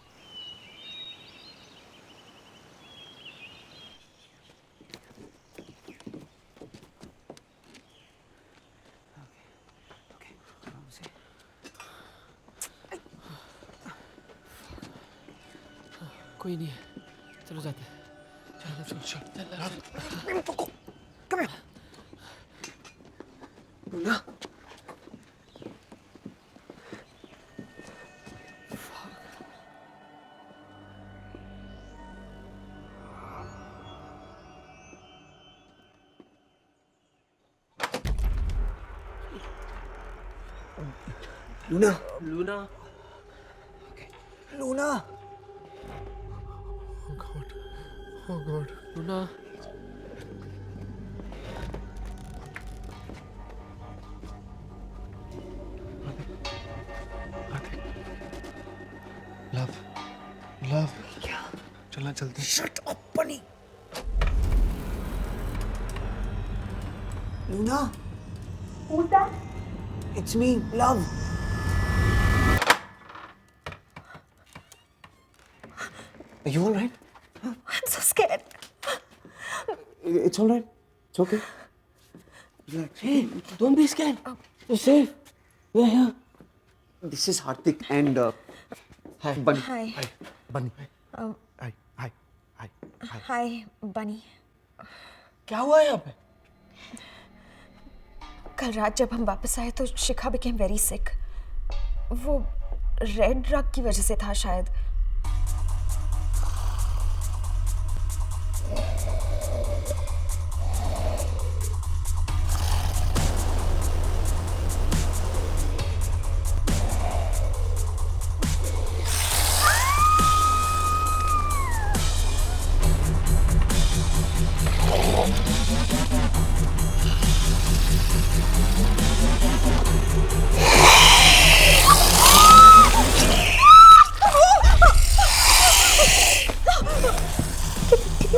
B: कोई नहीं है, चलो जाते हैं। चलो चलो
A: Luna, Luna,
B: Luna,
A: Luna,
B: oh God, Luna.
C: Love, love, क्या? चलना जल्दी।
A: शट अप बनी। Luna, who's that? It's me, love. Are you all right?
I: I'm so scared.
A: It's all right. It's okay. Relax.
B: Hey, don't be scared. You're safe. We're here.
A: This is Hardik and
B: Hi.
A: Bunny.
I: Hi.
C: बनी।
I: Um,
C: हाय, हाय, हाय, हाय।
I: Hi, Bunny.
B: क्या हुआ यहाँ पे?
I: कल रात जब हम वापस आए तो शिखा became very sick. वो रेड ड्रग की वजह से था शायद.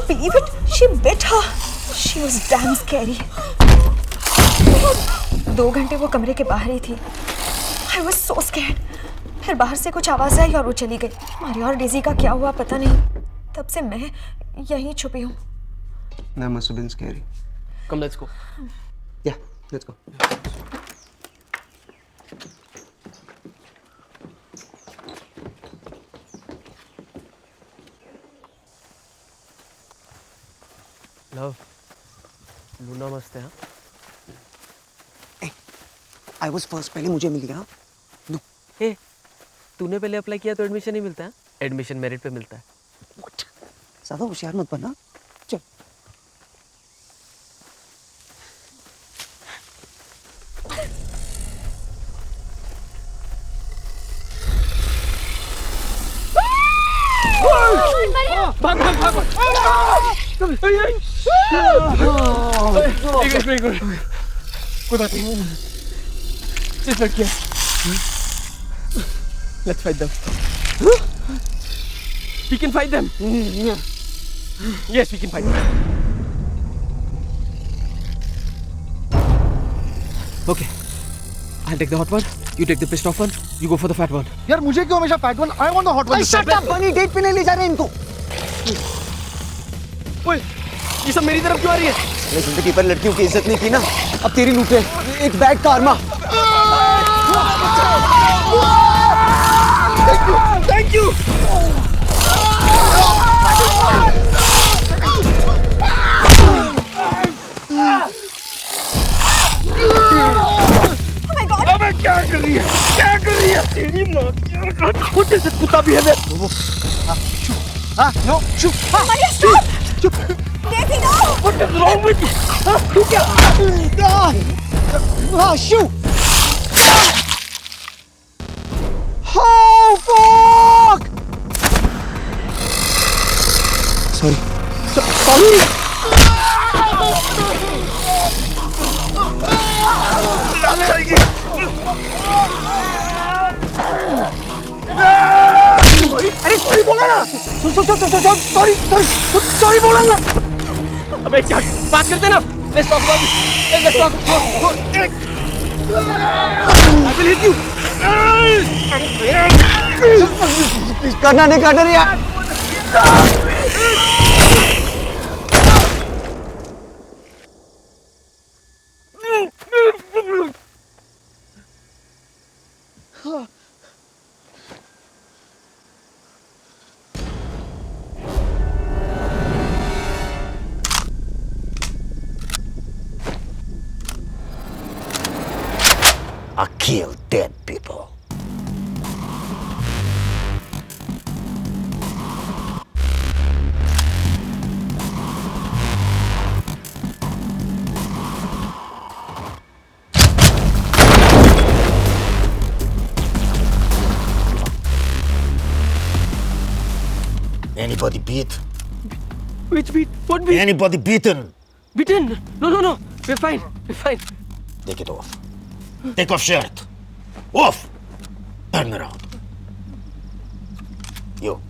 I: Believe it? She bit her. She was damn scary. 2 घंटे वो कमरे के बाहर ही थी. I was so scared. फिर बाहर से कुछ आवाज आई और वो चली गई. मारिया और डेजी का क्या हुआ पता नहीं. तब से मैं यहीं छुपी हूँ.
A: That must have been scary.
B: Come, let's go.
A: Yeah, let's go.
B: Love, Luna मस्त है।
A: I was first. पहले मुझे मिल गया. No.
B: हे, तूने पहले अप्लाई किया तो एडमिशन नहीं मिलता है? एडमिशन मेरिट पे मिलता है।
A: What? ज़्यादा होशियार मत बनना. चल.
B: भाग भाग भाग भाग। एक मिनट कोई बात नहीं। Just like yes. Let's fight them. We can fight them. Yes, we can fight them. Okay. I'll take the hot one. You take the pissed off one. You go for the fat one.
C: यार मुझे क्यों हमेशा fat one? I want the hot one.
A: Shut up, Bunny. Date पे नहीं ले जा रहे इनको.
B: ओए, ये सब मेरी तरफ क्यों आ रही है?
A: मैंने जिंदगी पर लड़कियों की इज्जत नहीं की ना. अब तेरी लूटे. एक बैड karma.
C: Thank you. अबे क्या कर रही है? क्या कर रही है? तेरी माँ छोटे से कुत्ता भी है मैं। नो चुप।
I: Maria, stop! Daisy, no!
C: What is wrong with you? तू क्या?
A: Shoo! Oh fuck! Sorry. Sorry. अरे सॉरी बोला ना. सॉरी बोला ना.
B: अबे क्या बात करते ना? Let's talk about this. Let's talk. I will hit you.
A: करना नहीं करना नहीं यार
H: I kill dead people. Anybody beat?
B: Which beat? What beat?
H: Anybody beaten?
B: Beaten? No. We're fine. We're fine.
H: Take it off. Take off shirt. Off. Turn around. You.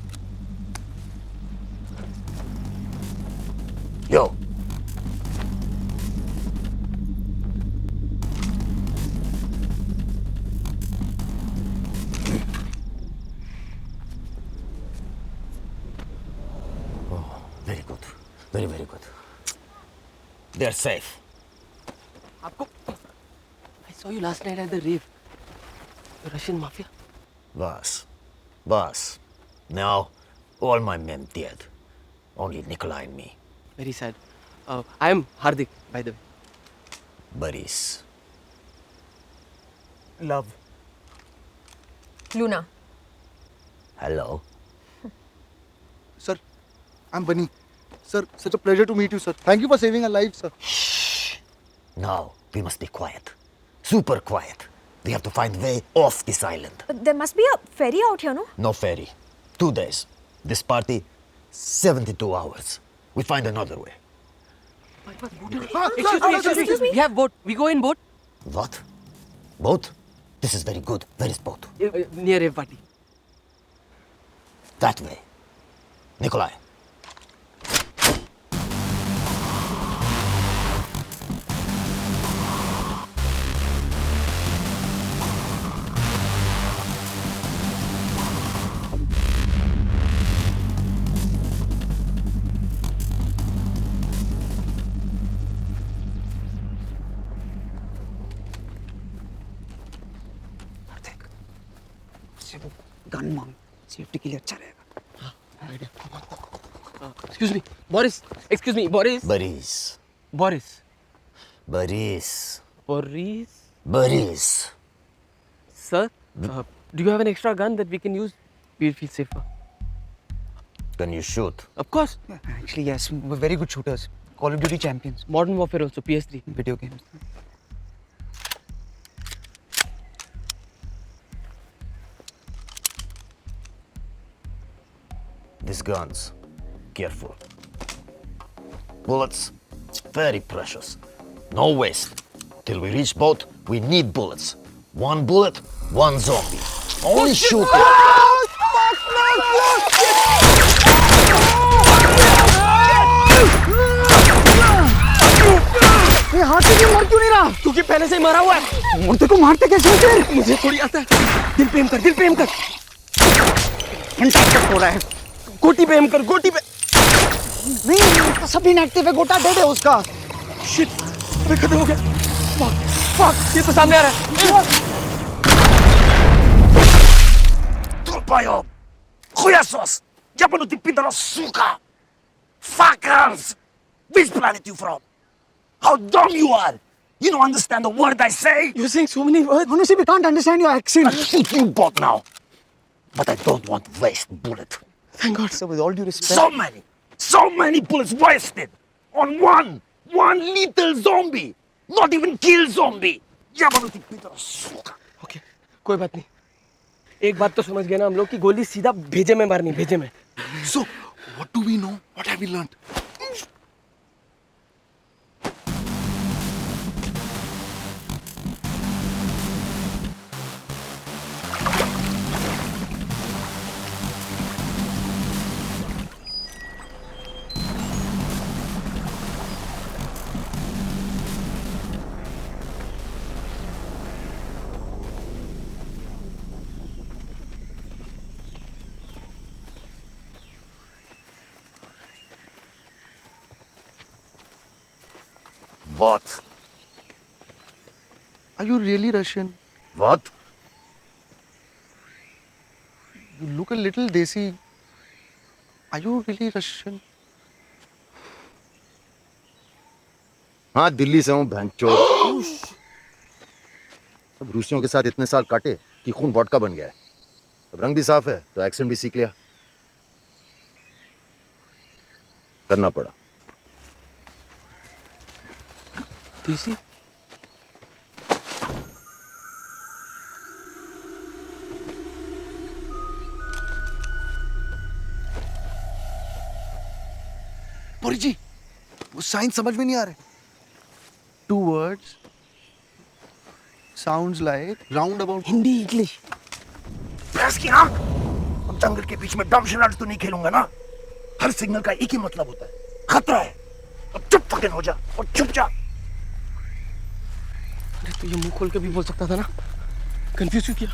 H: You. Oh, very good. Very, very good. They're safe.
B: आपको I saw you last night at the rave. The Russian mafia.
H: Boss. Now, all my men dead. Only Nikolai and me.
B: Very sad. I am Hardik, by the way.
H: Boris.
A: love
I: Luna.
H: Hello.
C: Sir, I'm Bunny. Sir, such a pleasure to meet you, sir. Thank you for saving our lives, sir.
H: Now, we must be quiet. Super quiet. We have to find way off this island.
I: There must be a ferry out here, no?
H: No ferry. 2 days. This party, 72 hours. We find another way.
B: Excuse me. We have boat. We go in boat.
H: What? Boat? This is very good. Where is boat?
B: Near rave party.
H: That way. Nikolai.
A: Gun मांग safety के लिए अच्छा रहेगा
B: Excuse me, Boris. Excuse me, Boris.
H: Boris.
B: Boris.
H: Boris.
B: Boris.
H: Boris.
B: Sir, do you have an extra gun that we can use? We'll feel safer.
H: Can you shoot?
B: Of course.
A: Actually, yes, we're very good shooters. Call of Duty champions.
B: Modern Warfare also, PS3.
A: Video games.
H: These guns. Careful. Bullets. Very precious. No waste. Till we reach boat, we need bullets. 1 bullet, 1 zombie. Only shoot it.
A: ये हाथ से क्यों मर क्यों नहीं रहा?
B: क्योंकि पहले से ही मरा हुआ है।
A: मुर्दे को मारते कैसे हो फिर?
B: मुझे थोड़ी आता है। दिल पे एम कर, दिल पे एम कर।
A: इंटैक्ट हो रहा है।
B: गोटी पे एम कर, गोटी पे।
A: नहीं, उसका सब इनएक्टिव है, गोटा डेड है उसका।
B: शिट, अबे खत्म हो गया। फक, ये तो सामने आ रहा है।
H: Trupaio! Chuyasos! Japanuti pidaro suka! Fuckers! Which planet you from? How dumb you are! You don't understand a word I say!
B: You're saying so many words.
A: Honestly, we can't understand your accent.
H: I'll shoot you both now! But I don't want waste bullet.
B: Thank God.
A: Sir, with all due respect.
H: So many bullets wasted! On one little zombie! Not even kill zombie! Japanuti pidaro suka!
B: Okay, कोई बात नहीं। एक बात तो समझ गए ना हम लोग कि गोली सीधा भेजे में मारनी, भेजे में।
C: So, what do we know? What have we learned? बहुत. Are you really Russian?
H: What?
C: You look a little desi. Are you really Russian?
H: हाँ दिल्ली से हूँ भैंचोद. अब रूसियों के साथ इतने साल काटे कि खून वोडका बन गया है. अब रंग भी साफ है तो एक्सेंट भी सीख लिया. करना पड़ा.
B: देसी
C: पुरी जी, वो साइंस समझ में नहीं आ रहे. 2 words sounds like roundabout.
A: Hindi English.
C: Press की आंख. अब जंगल के बीच में डम शरारत तो नहीं खेलूंगा ना. हर सिग्नल का एक ही मतलब होता है, खतरा है. अब चुप फकिंग हो जा और चुप जा.
B: अरे तो ये मुंह खोल के भी बोल सकता था ना. कंफ्यूज क्यों किया?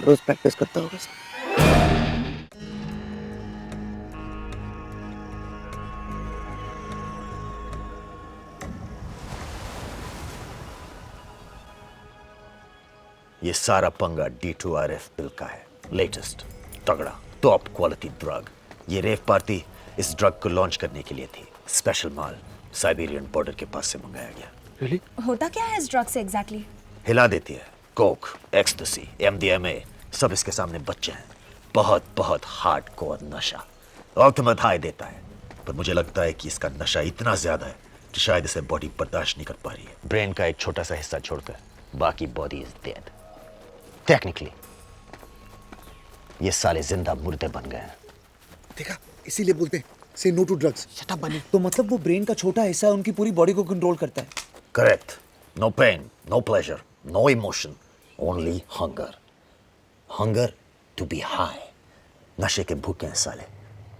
A: रोज प्रैक्टिस करता होगा.
H: ये सारा पंगा D2RF बिल का है. लेटेस्ट, तगड़ा, टॉप क्वालिटी ड्रग. ये रेव पार्टी इस ड्रग को लॉन्च करने के लिए थी. स्पेशल माल साइबेरियन बॉर्डर के पास से मंगाया गया.
B: रियली?
I: होता क्या है इस ड्रग से एग्जैक्टली?
H: हिला देती है. कोक, एक्सटेसी, MDMA सब इसके सामने बच्चे हैं. बहुत बहुत हार्डकोर नशा. अल्टीमेट हाई देता है. पर मुझे लगता है कि इसका नशा इतना ज्यादा है कि शायद इसे बॉडी बर्दाश्त नहीं कर पा रही है. ब्रेन का एक छोटा सा हिस्सा छोड़कर बाकी बॉडी इज डेड. टेक्निकली ये साले जिंदा मुर्दे बन गए हैं.
C: देखा, इसीलिए बोलते हैं say no to drugs.
A: Shut up Bunny. तो मतलब वो ब्रेन का छोटा हिस्सा उनकी पूरी बॉडी को कंट्रोल करता है.
H: Correct. No pain, no pleasure, no emotion, only hunger. Hunger to be high. नशे के भूखे हैं साले.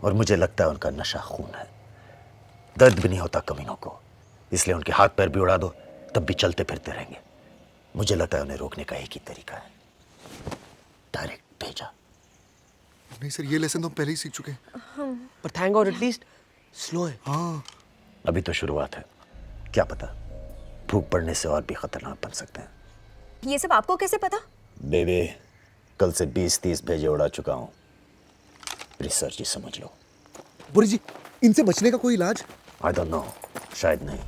H: और मुझे लगता है उनका नशा खून है. दर्द भी नहीं होता कमीनों को, इसलिए उनके हाथ पैर भी उड़ा दो तब भी चलते फिरते रहेंगे. मुझे लगता है उन्हें रोकने का एक ही तरीका है, डायरेक्ट भेजा.
C: नहीं सर, ये लेसन तो हम पहले ही सीख चुके हैं.
B: पर थैंक गॉड एटलीस्ट स्लो है.
C: हाँ,
H: अभी तो शुरुआत है. क्या पता भूख पड़ने से और भी खतरनाक बन सकते हैं.
I: ये सब आपको कैसे पता?
H: बेबी, कल से 20-30 भेजे उड़ा चुका हूं. रिसर्च ही समझ लो.
C: बुरी जी, इनसे बचने का कोई इलाज?
H: आई डोंट नो, शायद नहीं.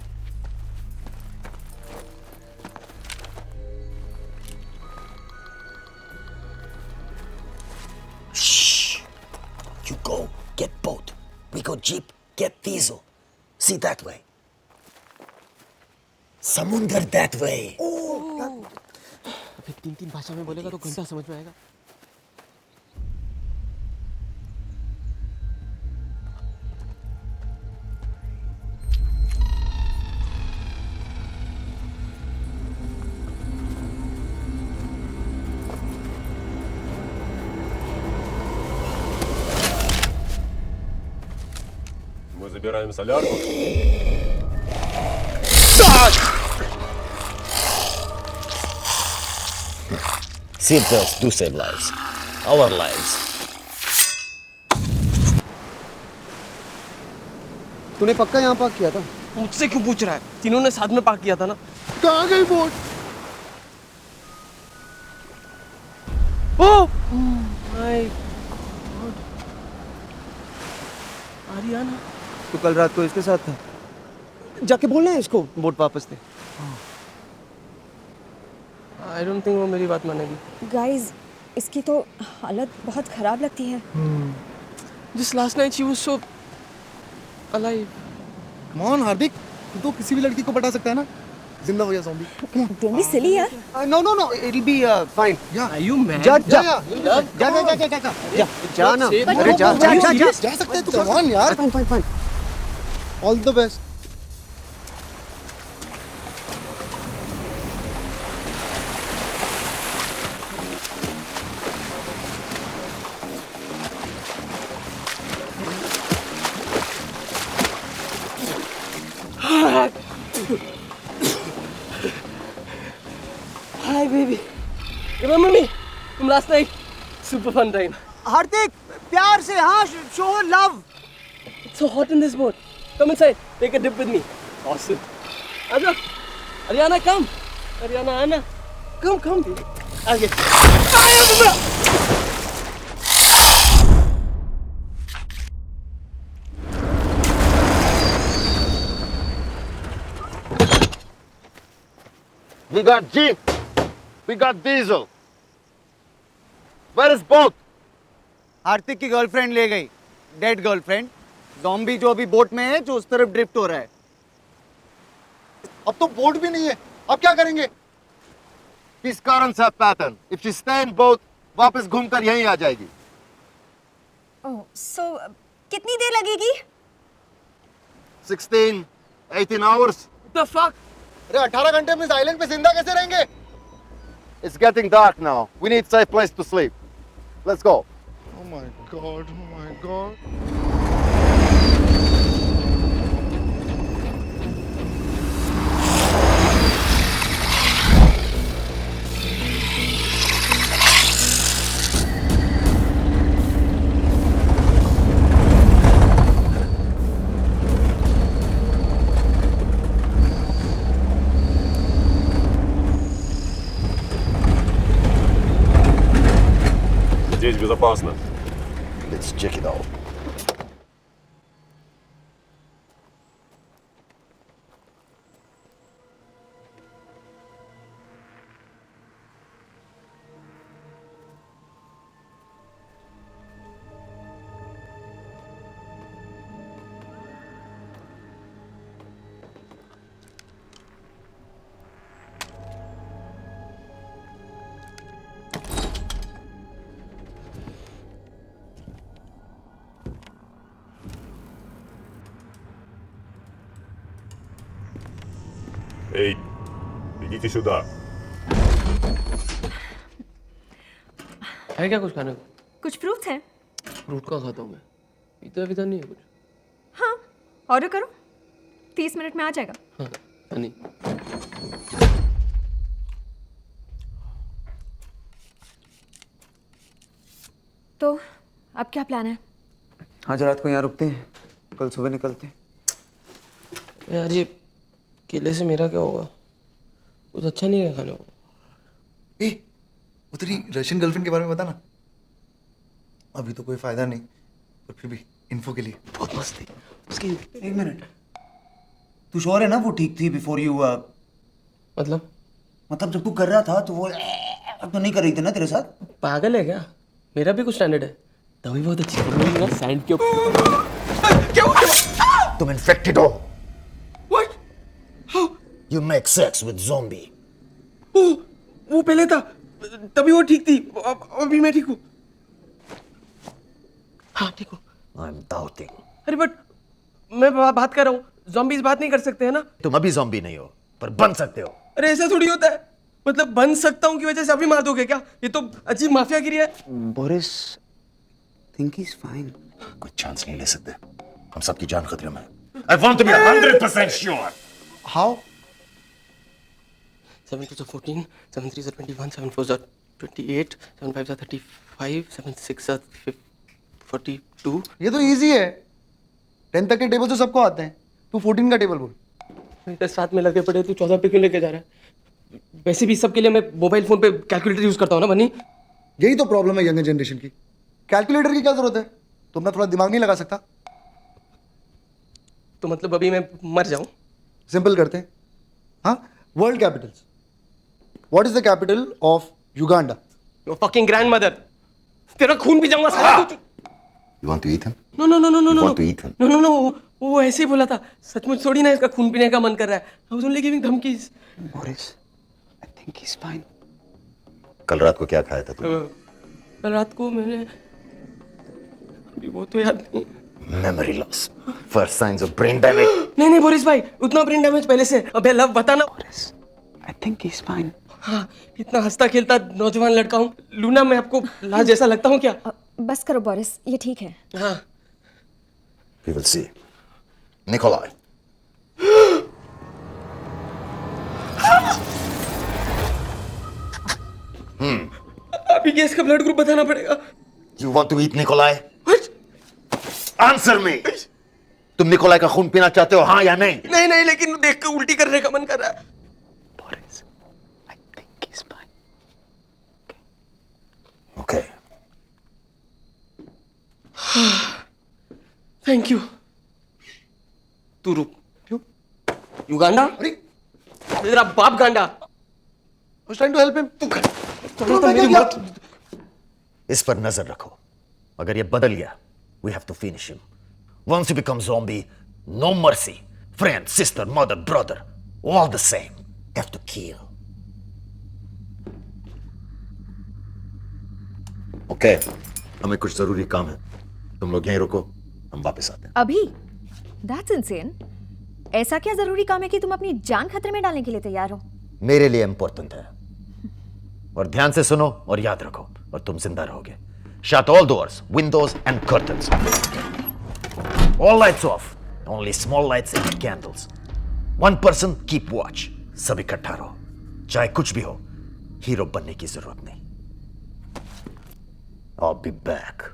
H: Shh. You go get boat. We go jeep get diesel. See that way. समुंदर that way.
B: अबे 3 भाषा में बोलेगा तो घंटा समझ में आएगा.
G: Мы забираем солярку.
H: Seatbelts do save lives. Our lives.
C: तूने पक्का यहाँ पार्क किया था?
B: मुझसे क्यों पूछ रहा है? तीनों ने साथ में पार्क किया था ना।
C: कहाँ गई boat?
B: Oh my God, Ariana.
A: तो कल रात को इसके साथ था। जाके बोलना है इसको बोट वापस दे।
B: आई डोंट थिंक वो मेरी बात मानेगी।
I: गाइस, इसकी तो हालत बहुत खराब लगती है।
B: Just last night she was so alive.
C: Come on, हार्दिक, तू तो किसी भी लड़की को पटा सकता है ना? जिंदा हो या ज़ॉम्बी?
I: Don't be silly यार।
A: No, it'll be fine.
B: Are you mad?
A: जा ना। अरे जा
C: सकते हैं तू। Come on यार।
A: Fine.
C: All the best.
B: Hi baby. Remember me from last night? Super fun time.
A: हार्दिक, प्यार से हाँ, show love.
B: It's so hot in this boat. Come inside. Take a dip with me. Awesome. Aja. Ariana, come. Ariana, Anna. Come. आगे.
H: We got Jeep. We got Diesel. Where is boat?
A: हार्दिक की girlfriend ले गई, dead girlfriend. Zombie जो अभी boat में है, जो उस तरफ ड्रिफ्ट हो रहा है।
C: अब तो बोट भी नहीं है, अब क्या करेंगे?
H: These currents have pattern. If she stay in boat, वापस घूमकर यहीं आ जाएगी।
I: ओह, so कितनी देर लगेगी?
H: 18 hours.
B: What the fuck?
C: अरे 18 घंटे हम इस आइलैंड पे जिंदा कैसे रहेंगे?
H: It's getting dark now. We need safe place to sleep. Let's go.
C: Oh my god.
G: Здесь безопасно.
H: Let's check it out.
G: Эй, идите сюда.
B: है क्या कुछ खाने को?
I: कुछ फ्रूट्स हैं?
B: फ्रूट का खाता हूँ मैं। पीता नहीं है कुछ।
I: हाँ, ऑर्डर करो। 30 मिनट में आ जाएगा।
B: हाँ, हनी।
I: तो अब क्या प्लान है?
A: आज रात को यहाँ रुकते हैं, कल सुबह निकलते हैं।
B: यार ये केले से मेरा क्या होगा? कुछ अच्छा नहीं है खाने को।
C: ए, वो तेरी रशियन गर्लफ्रेंड के बारे में बता ना। अभी तो कोई फायदा नहीं, पर फिर भी इन्फो के लिए।
B: बहुत मस्त थी उसकी।
A: एक मिनट, तू श्योर है ना वो ठीक थी बिफोर यू?
B: मतलब
A: जब तू कर रहा था तो वो तो नहीं कर रही थी ना तेरे साथ?
B: पागल है क्या? मेरा भी कुछ स्टैंडर्ड है। तभी बहुत अच्छी है ना सैंड के ऊपर।
H: तुम इन्फेक्टेड हो।
B: What? How?
H: You make sex with zombie.
B: वो पहले था, तभी वो ठीक थी। अभी मैं ठीक हूँ। हाँ ठीक हूँ।
H: I'm doubting.
B: अरे बट मैं बात कर रहा हूँ। ज़ॉम्बीज़ बात नहीं कर सकते हैं ना?
H: तुम अभी zombie नहीं हो, पर बन सकते हो।
B: अरे ऐसा थोड़ी होता है। मतलब बन सकता हूँ की वजह से अभी मार दोगे क्या? ये तो अजीब माफियागिरी है।
A: Boris, think he's fine.
H: कोई चांस नहीं ले सकते। हम सबकी जान खतरे में है। I want to be 100% sure.
C: How?
B: 7 2s are 14, 7 3s are 21, 7 4s are 28, 7 5s are 35, 7 6s are 42.
C: ये तो इजी है। 10 तक के टेबल तो सबको आते हैं, तू 14 का टेबल बोल।
B: इधर साथ में लगे पड़े, तू 14 पे क्यों लेके जा रहा है? वैसे भी सबके लिए मैं मोबाइल फोन पे कैलकुलेटर यूज करता हूँ ना बनी।
C: यही तो प्रॉब्लम है यंगर जनरेशन की, कैलकुलेटर की क्या जरूरत है? तुम ना थोड़ा दिमाग नहीं लगा सकता?
B: तो मतलब अभी मैं मर जाऊं?
C: सिंपल करते हैं, हाँ, world Capitals. What is the capital of Uganda?
B: Your fucking grandmother. तेरा खून पी जाऊंगा साला।
L: You want to eat him?
B: No no no no no no
L: Want to eat him?
B: No no no, वो ऐसे ही बोला था। सचमुच थोड़ी ना इसका खून पीने का मन कर रहा है। I was only giving धमकीज।
A: Boris, I think he's fine.
L: कल रात को क्या खाया था तू?
B: कल रात को मैंने, अभी वो तो याद नहीं।
L: Memory loss. First signs of brain damage.
B: नहीं नहीं बोरिस भाई, उतना ब्रेन डैमेज पहले से। अबे लव बता ना।
A: Boris, I think he's fine.
B: हाँ, इतना हंसता खेलता नौजवान लड़का हूँ। लूना, मैं आपको लाज जैसा लगता हूँ क्या?
I: बस करो बोरिस, ये ठीक है।
B: हाँ।
L: We will see. Nikolai.
B: अभी गैस का ब्लड ग्रुप बताना पड़ेगा।
L: You want to eat Nikolai? Answer me. तुम निकोलाई का खून पीना चाहते हो, हाँ या नहीं?
B: नहीं नहीं, लेकिन देख कर उल्टी करने का मन कर रहा है।
A: Boris, I think he's fine.
L: Okay.
B: Thank you. तू रुक। क्यों? युगांडा?
C: अरे,
B: तेरा बाप गांडा।
C: I was trying to help him.
B: थोड़ा सा मेरी बात।
L: इस पर नजर रखो, अगर ये बदल गया, we have to finish him. Once you become zombie, no mercy. Friend, sister, mother, brother, all the same. Have to kill. Okay, हमें कुछ जरूरी काम है, तुम लोग यहीं रुको, हम वापस आते हैं।
I: अभी? That's insane. ऐसा क्या जरूरी काम है कि तुम अपनी जान खतरे में डालने के लिए तैयार हो?
L: मेरे लिए इंपॉर्टेंट है, और ध्यान से सुनो और याद रखो, और तुम जिंदा रहोगे। Shut all doors, windows and curtains. All lights off. Only small lights and candles. One person keep watch. सब इकट्ठा रहो। चाहे कुछ भी हो, हीरो बनने की जरूरत नहीं। I'll be back.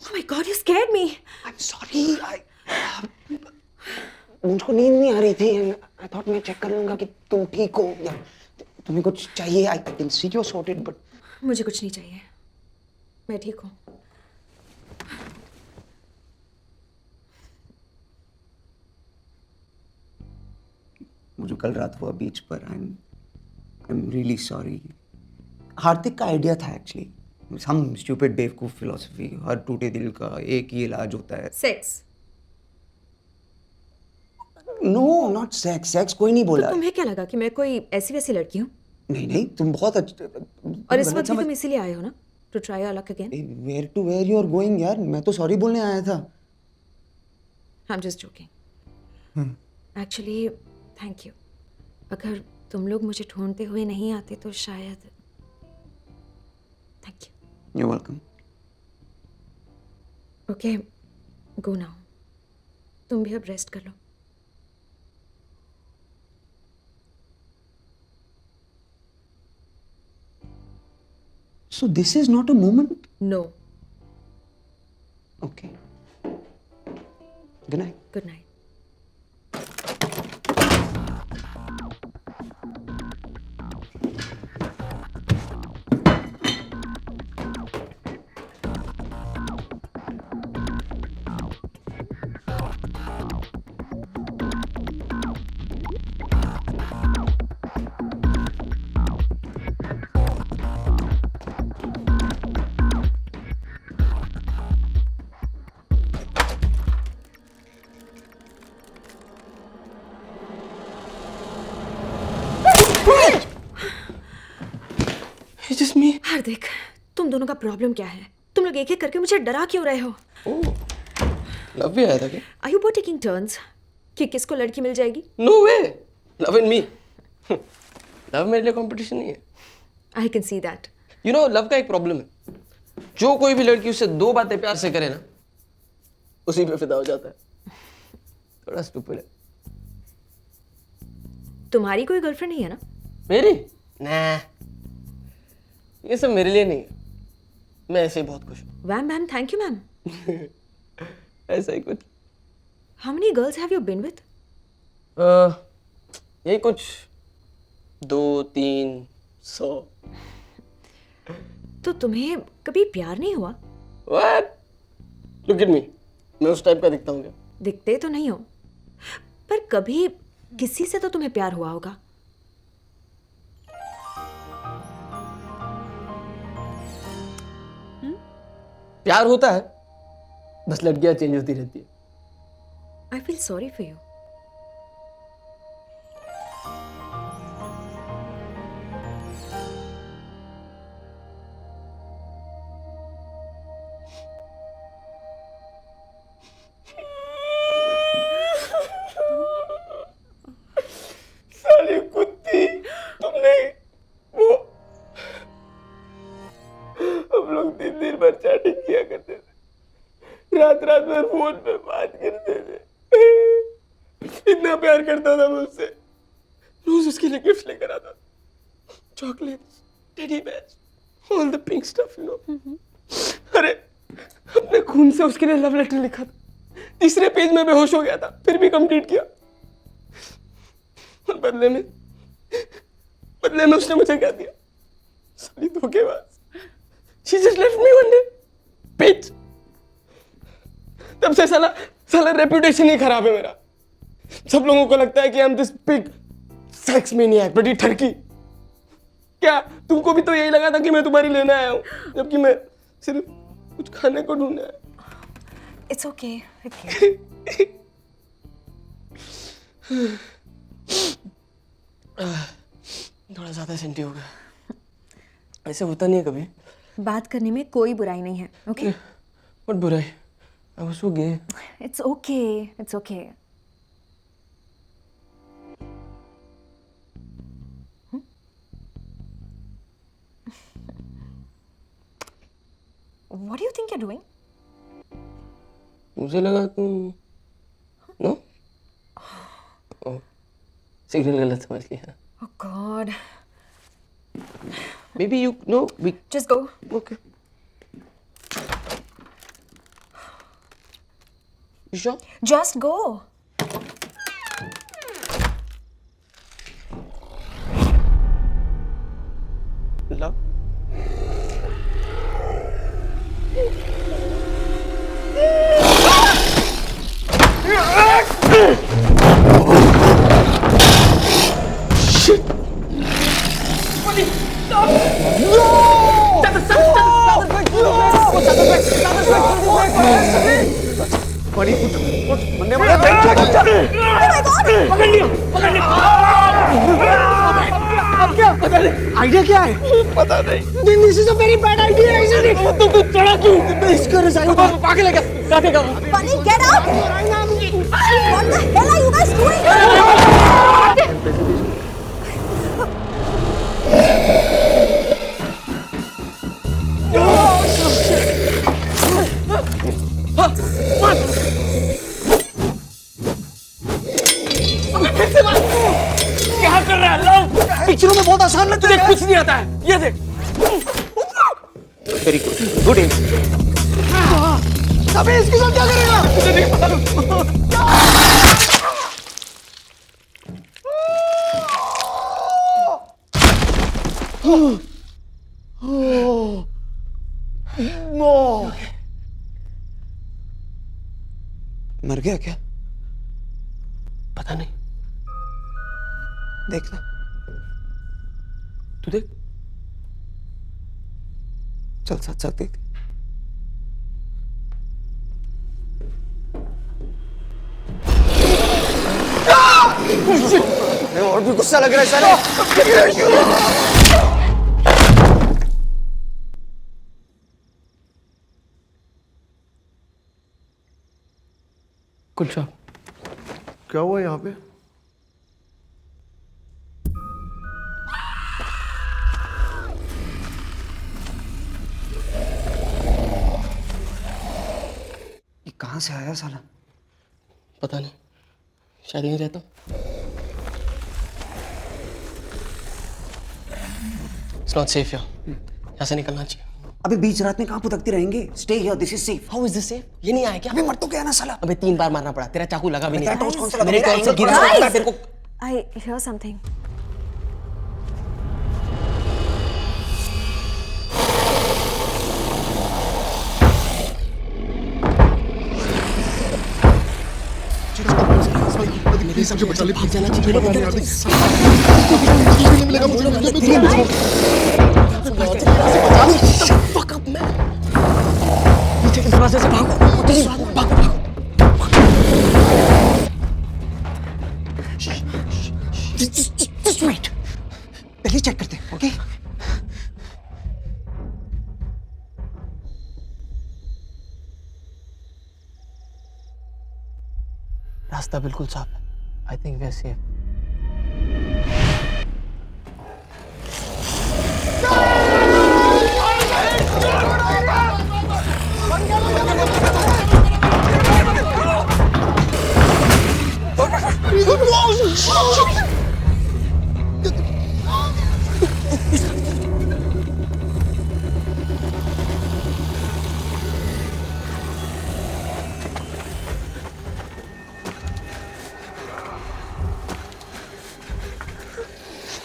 I: Oh my God, you scared me.
A: I'm sorry. मुझको नींद नहीं आ रही थी। I thought मैं चेक कर लूंगा कि तुम ठीक हो या तुम्हें कुछ चाहिए। I can see you're sorted, but
I: मुझे कुछ नहीं चाहिए, मैं ठीक हूँ।
A: मुझे कल रात हुआ बीच पर। I'm really sorry. हार्दिक का आइडिया था एक्चुअली। some stupid बेवकूफ फिलोसफी, हर टूटे दिल का एक ही इलाज होता है।
I: Sex?
A: No, not sex. Sex कोई नहीं बोला।
I: तो तुम्हें क्या लगा कि मैं कोई ऐसी वैसी लड़की हूँ?
A: नहीं नहीं, तुम बहुत
I: और इस वक्त भी तुम इसीलिए आए हो ना, to try your luck again?
A: Where you are going यार? मैं तो सॉरी बोलने आया था।
I: I am just joking. Actually thank you. अगर तुम लोग मुझे ढूंढते हुए नहीं आते तो शायद। Thank you.
A: You're welcome.
I: Okay, go now. तुम भी अब रेस्ट कर लो।
A: So this is not a moment?
I: No,
A: okay, good night.
I: Good night.
B: It's just me.
I: Hardik, तुम दोनों का प्रॉब्लम क्या है? तुम लोग एक एक करके मुझे डरा क्यों रहे हो?
B: लव भी आया था क्या?
I: Are you both taking turns? कि किसको लड़की मिल जाएगी?
B: No way. Love and me. Love मेरे लिए कंपटीशन नहीं है।
I: I can see that.
B: You know, love का एक प्रॉब्लम है। जो कोई भी लड़की उससे 2 बातें प्यार से करे ना, उसी पे फिदा हो जाता है। थोड़ा स्टूपिड है।
I: तुम्हारी कोई गर्लफ्रेंड नहीं है ना?
B: मेरी? nah. ये सब मेरे लिए नहीं है। मैं ऐसे ही बहुत खुश हूँ।
I: Wham bam, thank you ma'am.
B: ऐसा ही कुछ।
I: How many girls have you been with?
B: यही कुछ 200-300।
I: तो तुम्हें कभी प्यार नहीं हुआ?
B: What? Look at me. मैं उस टाइप का दिखता हूँ क्या?
I: दिखते तो नहीं हो, पर कभी किसी से तो तुम्हें प्यार हुआ होगा।
B: प्यार होता है, बस लड़कियां चेंज होती रहती है।
I: I feel sorry for you.
B: साली कुत्ती, तुमने वो हम लोग दिन भर चैटिंग किया करते थे, रात भर फोन पे बात करते थे। इतना प्यार करता था मैं उससे। रोज उसके लिए गिफ्ट लेकर आता, chocolates, teddy bears, all the pink stuff, you know. अरे अपने खून से उसके लिए लव लेटर लिखा था। 3रे पेज में बेहोश हो गया था, फिर भी कंप्लीट किया। और बदले में उसने मुझे क्या दिया? साली धोखेबाज। She just left me one day. Bitch. तब से साला रेपुटेशन ही खराब है मेरा। सब लोगों को लगता है कि I'm this big sex maniac, बड़ी ठरकी। क्या तुमको भी तो यही लगा था कि मैं तुम्हारी लेने आया हूँ, जबकि मैं सिर्फ कुछ खाने को ढूंढने आया।
I: It's okay. Okay.
B: थोड़ा ज्यादा सेंटी हो गया। ऐसे होता नहीं है कभी।
I: बात करने में कोई बुराई नहीं है, okay?
B: What बुराई? I was so gay.
I: It's okay. It's okay. What do you think you're doing?
B: मुझे लगा तुम नो सिग्नल गलत समझ लिया।
I: Oh God.
B: Maybe you know we
I: Just go.
B: okay. You sure?
I: Just go.
B: Love. Shit! Buddy, stop! No!
A: बड़ी बनने वाला अब क्या आइडिया क्या है?
B: पता नहीं।
A: This is a very bad idea, isn't it?
B: तू चढ़ा क्यों?
A: इसका रिजाइन
B: पागल है क्या? काटेगा।
I: Bunny, get up! What the hell are you guys doing?
B: क्या कर रहा है? लो
A: पिक्चरों में बहुत आसान लगता है,
B: कुछ नहीं आता है। ये देख।
A: Very good, good um.
C: अबे इसके साथ क्या करेगा?
B: मुझे नहीं मालूम।
A: मर गया क्या?
B: पता नहीं,
A: देखना।
B: तू देख।
A: चल साथ साथ देख। और भी गुस्सा लग रहा है साले।
B: Good job.
C: क्या हुआ यहाँ पे?
A: ये कहाँ से आया साला?
B: पता नहीं, शायद यहीं रहता हूँ। It's not safe here. यहाँ से निकलना चाहिए।
A: अबे बीच रात में कहाँ भुतकते रहेंगे? Stay here. This is safe.
B: How is this safe? ये नहीं आया क्या?
A: अबे मर तो गया ना साला।
B: अबे 3 बार मारना पड़ा, तेरा चाकू लगा भी नहीं।
A: तेरा टॉर्च कौन सा लगा?
B: मेरे टॉर्च से गिरा
I: Guys!
B: था तेरे को।
I: I hear something.
C: प्लीज मुझे बचा ले,
B: भाग जाना चाहिए।
C: मिलेगा मुझे।
B: Fuck up, man. नीचे के दरवाजे से भागो। भागो।
A: Just wait. पहले चेक करते हैं, ओके?
B: रास्ता बिल्कुल साफ है। I think we are safe.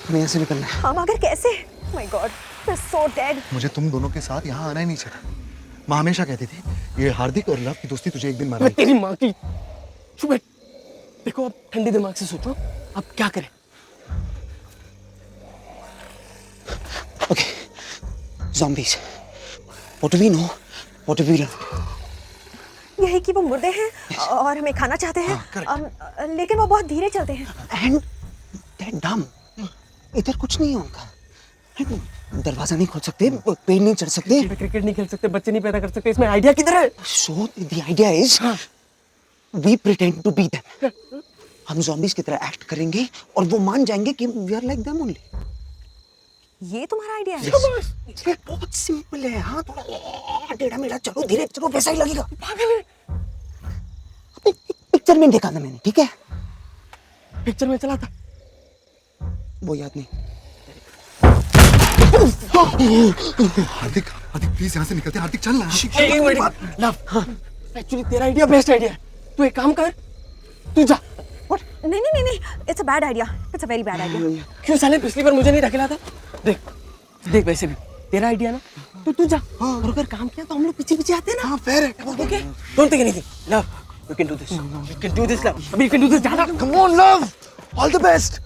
A: हमें यहाँ से निकलना है।
I: हम अगर कैसे? My God, we're so dead.
C: मुझे तुम दोनों के साथ यहाँ आना ही नहीं चाहिए। माँ हमेशा कहती थी ये हार्दिक और लव की दोस्ती तुझे एक दिन मारा।
B: मैं तेरी माँ की। चुप बैठ। देखो अब ठंडे दिमाग से सोचो, अब क्या करें?
A: Okay. Zombies. What do we know? What do we learn?
I: यही कि वो मुर्दे हैं और हमें खाना चाहते हैं, लेकिन वो बहुत धीरे चलते हैं।
A: And they're dumb. इधर कुछ नहीं है उनका। दरवाजा नहीं खोल सकते, पेड़ नहीं चढ़ सकते,
B: क्रिकेट नहीं खेल सकते, बच्चे नहीं पैदा कर सकते। इसमें आइडिया किधर है?
A: So the idea is we pretend to be them. हम zombies की तरह एक्ट करेंगे और वो मान जाएंगे कि we are like them only.
I: ये तुम्हारा आइडिया है?
A: ये बहुत सिंपल है। हाँ थोड़ा टेढ़ा मेढ़ा चलो, धीरे चलो, वैसा ही लगेगा। पिक्चर में देखा था मैंने, ठीक है?
B: पिक्चर में चला था,
A: वो याद नहीं।
C: हार्दिक प्लीज यहाँ से निकलते हैं। हार्दिक चल ना।
B: एक मिनट लव, एक्चुअली तेरा आइडिया बेस्ट आइडिया है। तू एक काम कर, तू जा।
I: नहीं, it's a bad idea, it's a very bad idea.
B: क्यों साले पिछली बार मुझे नहीं ढकेला था? देख वैसे भी तेरा आइडिया ना, तो तू जा। और अगर काम किया तो हम लोग पीछे आते हैं ना।
C: हाँ फेयर है।
B: Okay, don't take anything. Love, you can do this. You can do this love. अभी यू कैन डू दिस। जा।
C: Come on love, all the best.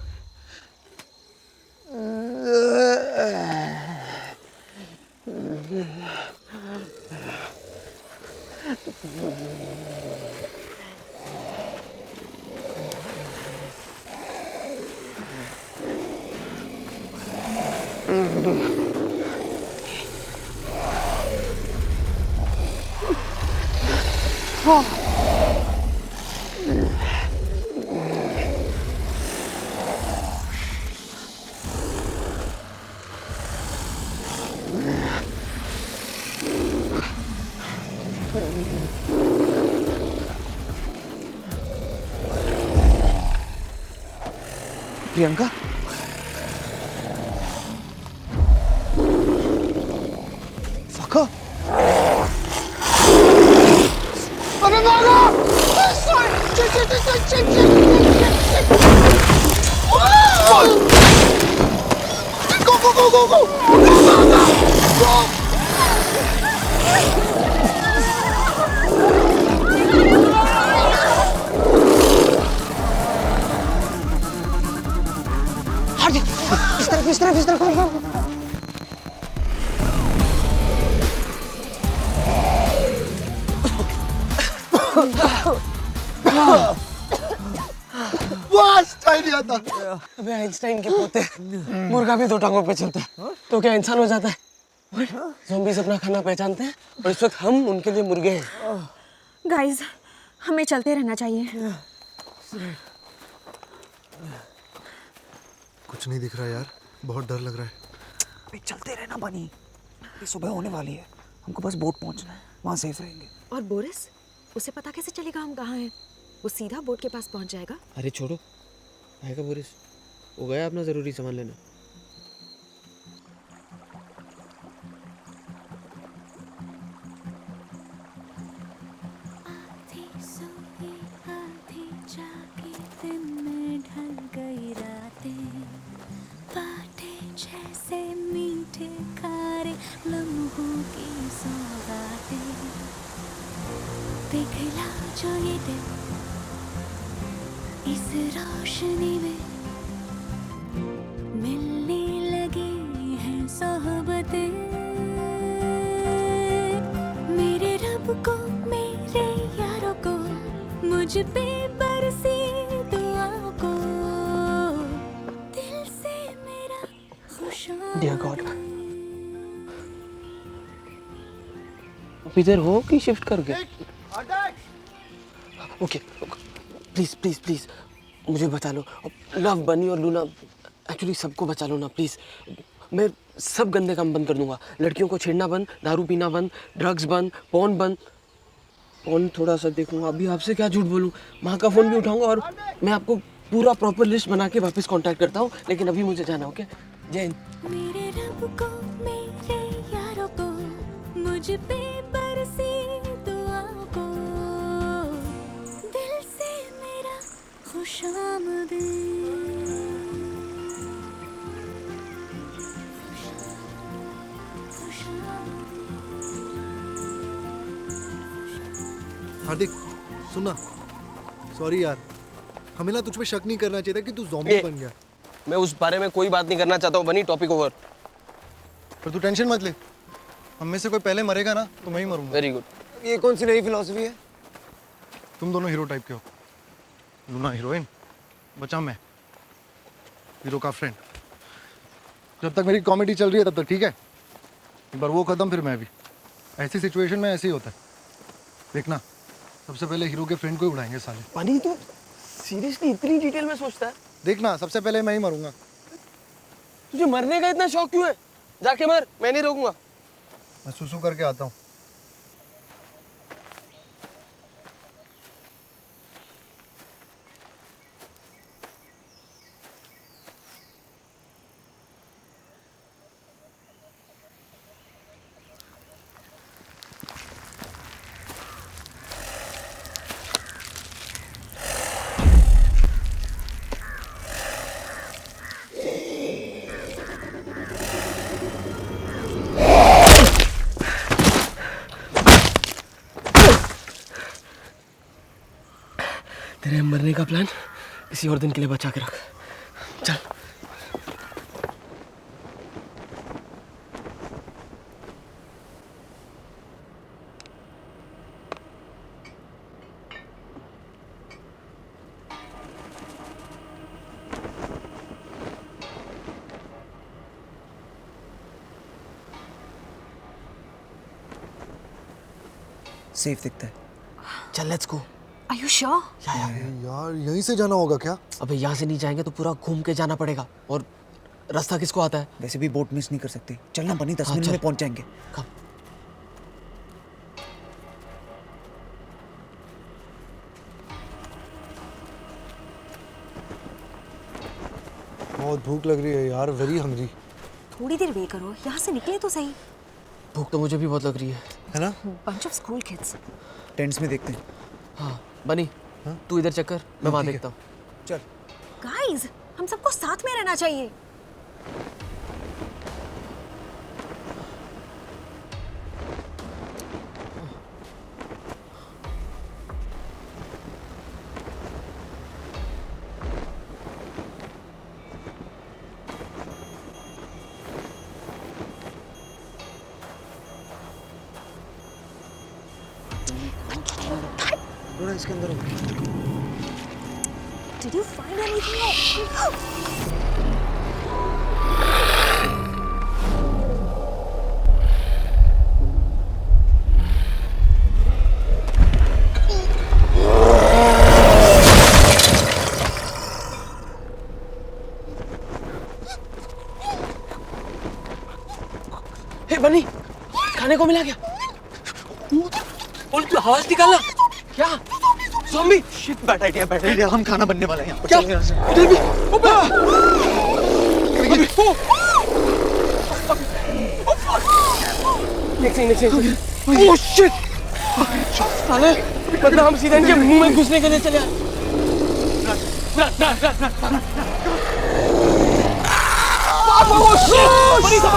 A: Priyanka,
C: अबे भागो! Go! इस तरफ आइडिया था।
J: अबे आइंस्टाइन के पोते, मुर्गा भी 2 टांगों पे चलता है तो क्या इंसान हो जाता है? ज़ॉम्बीज़ अपना खाना पहचानते हैं और इस वक्त हम उनके लिए मुर्गे हैं।
I: गाइस, हमें चलते रहना चाहिए।
C: कुछ नहीं दिख रहा यार, बहुत डर लग रहा है।
A: चलते रहना बनी, ये सुबह होने वाली है, हमको बस बोट पहुंचना है, वहाँ सेफ रहेंगे।
I: और बोरिस, उसे पता कैसे चलेगा हम कहाँ हैं? वो सीधा बोट के पास पहुंच जाएगा।
B: अरे छोड़ो, आएगा बोरिस, वो गया अपना ज़रूरी सामान लेने।
E: जैसे मीठे खारे लम्हों की सौगातें, पिघला जो ये दिल इस रोशनी में, मिलने लगे हैं सोहबतें। मेरे रब को, मेरे यारों को, मुझ पे बरसी दुआओं को, दिल से मेरा
J: डियर गॉड,
B: आप इधर हो कि शिफ्ट कर गए?
J: ओके प्लीज प्लीज प्लीज मुझे बचा लो। लव, बनी और लूना, एक्चुअली सबको बचा लो ना प्लीज। मैं सब गंदे काम बंद कर दूंगा, लड़कियों को छेड़ना बंद, दारू पीना बंद, ड्रग्स बंद, पॉर्न बंद। पॉर्न थोड़ा सा देखूंगा, अभी आपसे क्या झूठ बोलूं, माँ का फोन भी उठाऊंगा और मैं आपको पूरा प्रॉपर लिस्ट बना के वापस कांटेक्ट करता हूँ, लेकिन अभी मुझे जाना। ओके, जय हिंद।
E: मेरे रब को, मेरे यारों को, मुझ पे बरसी दुआओं को, दिल से मेरा खुशामदीद।
C: हार्दिक, सुनना, सॉरी यार, हमें ना तुझ पे शक नहीं करना चाहिए था कि तू ज़ॉम्बी बन गया।
J: मैं उस बारे में कोई बात नहीं करना चाहता हूँ, बनी, टॉपिक ओवर।
C: पर तू टेंशन मत ले, हम में से कोई पहले मरेगा ना तो मैं ही मरूंगा।
J: Very good.
C: ये कौन सी नई फिलॉसफी है? तुम दोनों हीरो टाइप के हो, लूना हीरोइन, बचा मैं हीरो का फ्रेंड। जब तक मेरी कॉमेडी चल रही है तब तक ठीक है, एक बार वो खत्म फिर मैं भी। ऐसी सिचुएशन में ऐसे ही होता है, देखना सबसे पहले हीरो के फ्रेंड को ही उड़ाएंगे साले।
J: बनी, तू सीरियसली इतनी डिटेल में सोचता है?
C: देखना सबसे पहले मैं ही मरूंगा।
J: तुझे मरने का इतना शौक क्यों है? जाके मर, मैं नहीं रोकूंगा।
C: मैं सुसु करके आता हूँ।
J: तेरे मरने का प्लान किसी और दिन के लिए बचा के रख। चल।
A: सेफ दिखता है।
J: चल, let's go.
I: Are you sure?
C: यार यहीं से जाना होगा क्या?
J: अबे यहाँ से नहीं जाएंगे तो पूरा घूम के जाना पड़ेगा, और रास्ता किसको आता है?
A: वैसे भी बोट मिस नहीं कर सकते, चलना बनी, 10
J: हाँ,
A: मिनट
J: चल।
A: में पहुंच जाएंगे।
J: कब?
C: बहुत भूख लग रही है यार, वेरी हंग्री।
I: थोड़ी देर वेट करो, यहाँ से निकले तो सही।
J: भूख तो मुझे भी बहुत लग रही
C: है ना?
I: Bunch of school kids.
C: Tents में देखते हैं।
J: हाँ बनी, तू इधर चेक कर, मैं वहाँ
C: ठीक है।
J: देखता हूँ।
C: चल।
I: Guys, हम सबको साथ में रहना चाहिए।
C: थोड़ा इसके अंदर हो।
I: Did you find anything?
J: हे बनी, खाने को मिला क्या? बोल तू आवाज निकालना। क्या? ज़ॉम्बी?
C: शिट, बैड आइडिया, हम खाना बनने वाले हैं यहाँ पर।
J: क्या?
C: चल यहाँ से।
J: इधर भी। नेक्स्ट। Oh shit! साले, मतलब हम सीधे इनके मुंह में घुसने के लिए चले आए। Oh shit! बड़ी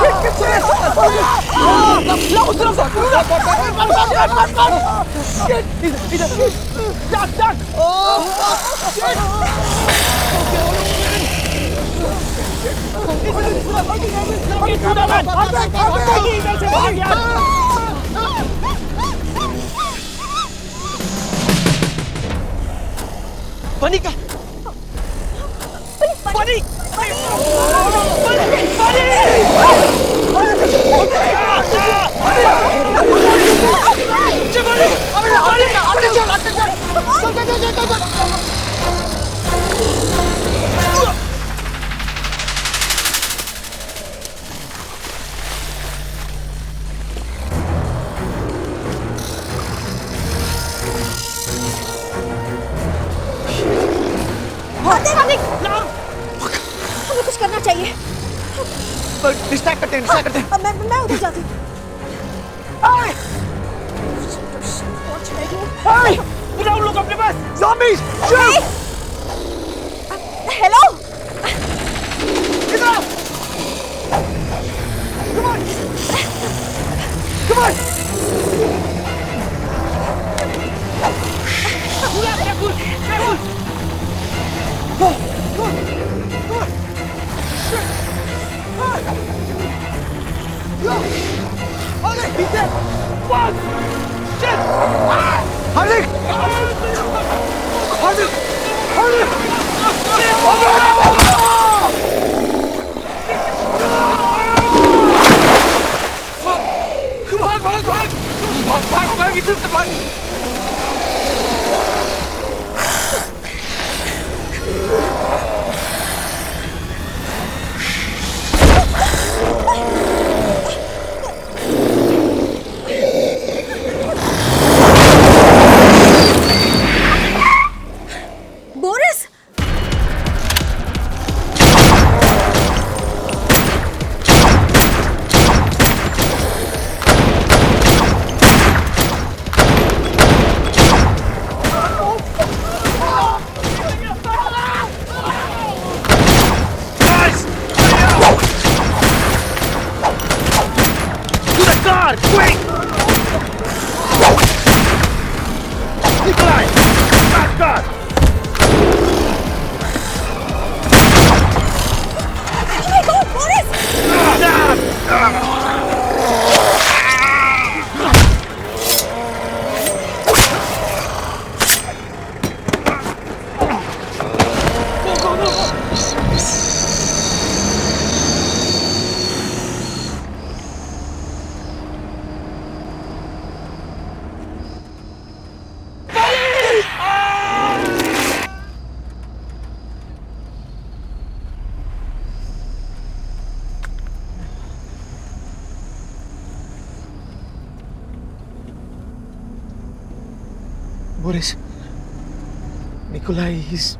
J: बनी का बनी
I: हमें कुछ करना चाहिए।
C: डिस्ट्रैक्ट करते हैं।
I: मैं उधर जाती हूँ।
J: बुलाओ लोग अपने पास।
C: ज़ॉम्बीज़!
I: हेलो।
C: इधर आओ। Come on!
I: Boris,
J: Boris, Nikolai, he's...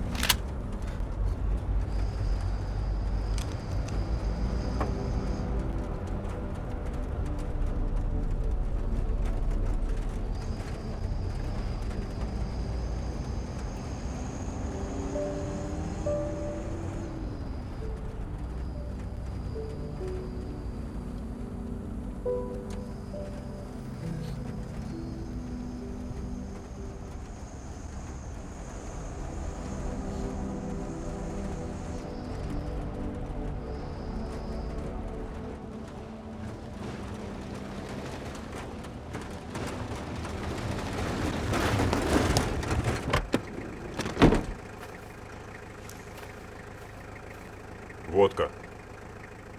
M: Водка.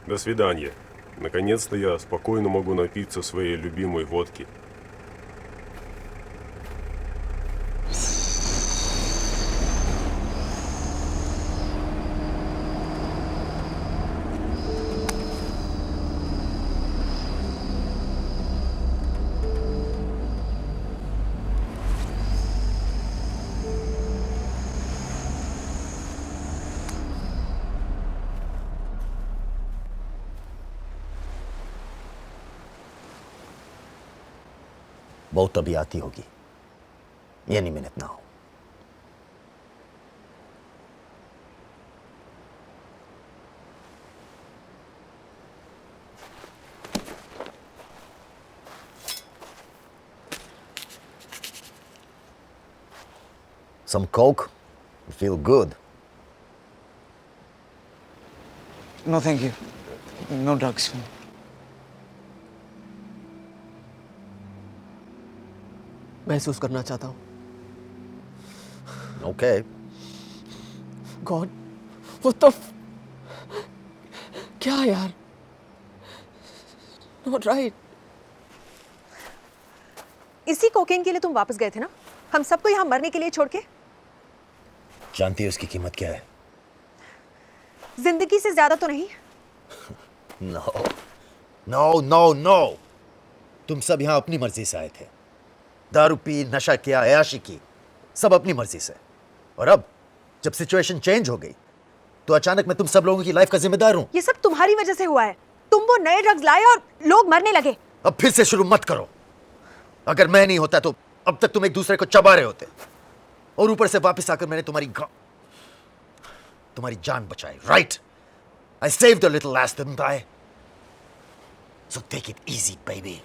M: До свидания. Наконец-то я спокойно могу напиться своей любимой водки.
L: बहुत अभी आती होगी any minute now. Some coke? You feel good?
A: No, thank you. No drugs.
J: महसूस करना चाहता हूँ।
L: Okay.
J: गॉड what the क्या यार? Not right.
F: इसी कोकेन के लिए तुम वापस गए थे ना? हम सबको यहाँ मरने के लिए छोड़ के?
L: जानती है उसकी कीमत क्या है?
F: जिंदगी से ज्यादा तो नहीं?
L: No. No, no, no. तुम सब यहाँ अपनी मर्जी से आए थे। दारू पी, नशा किया, ऐशी की, सब अपनी मर्जी से। और अब जब सिचुएशन चेंज हो गई तो अचानक मैं तुम सब लोगों की लाइफ का जिम्मेदार हूं।
F: ये सब तुम्हारी वजह से हुआ है। तुम वो नए ड्रग्स लाए और लोग मरने लगे।
L: अब फिर से शुरू मत करो। अगर मैं नहीं होता तो अब तक तुम एक दूसरे को चबा रहे होते, और ऊपर से वापस आकर मैंने तुम्हारी जान बचाई। Right? I saved your little ass, didn't I? So take it easy, baby.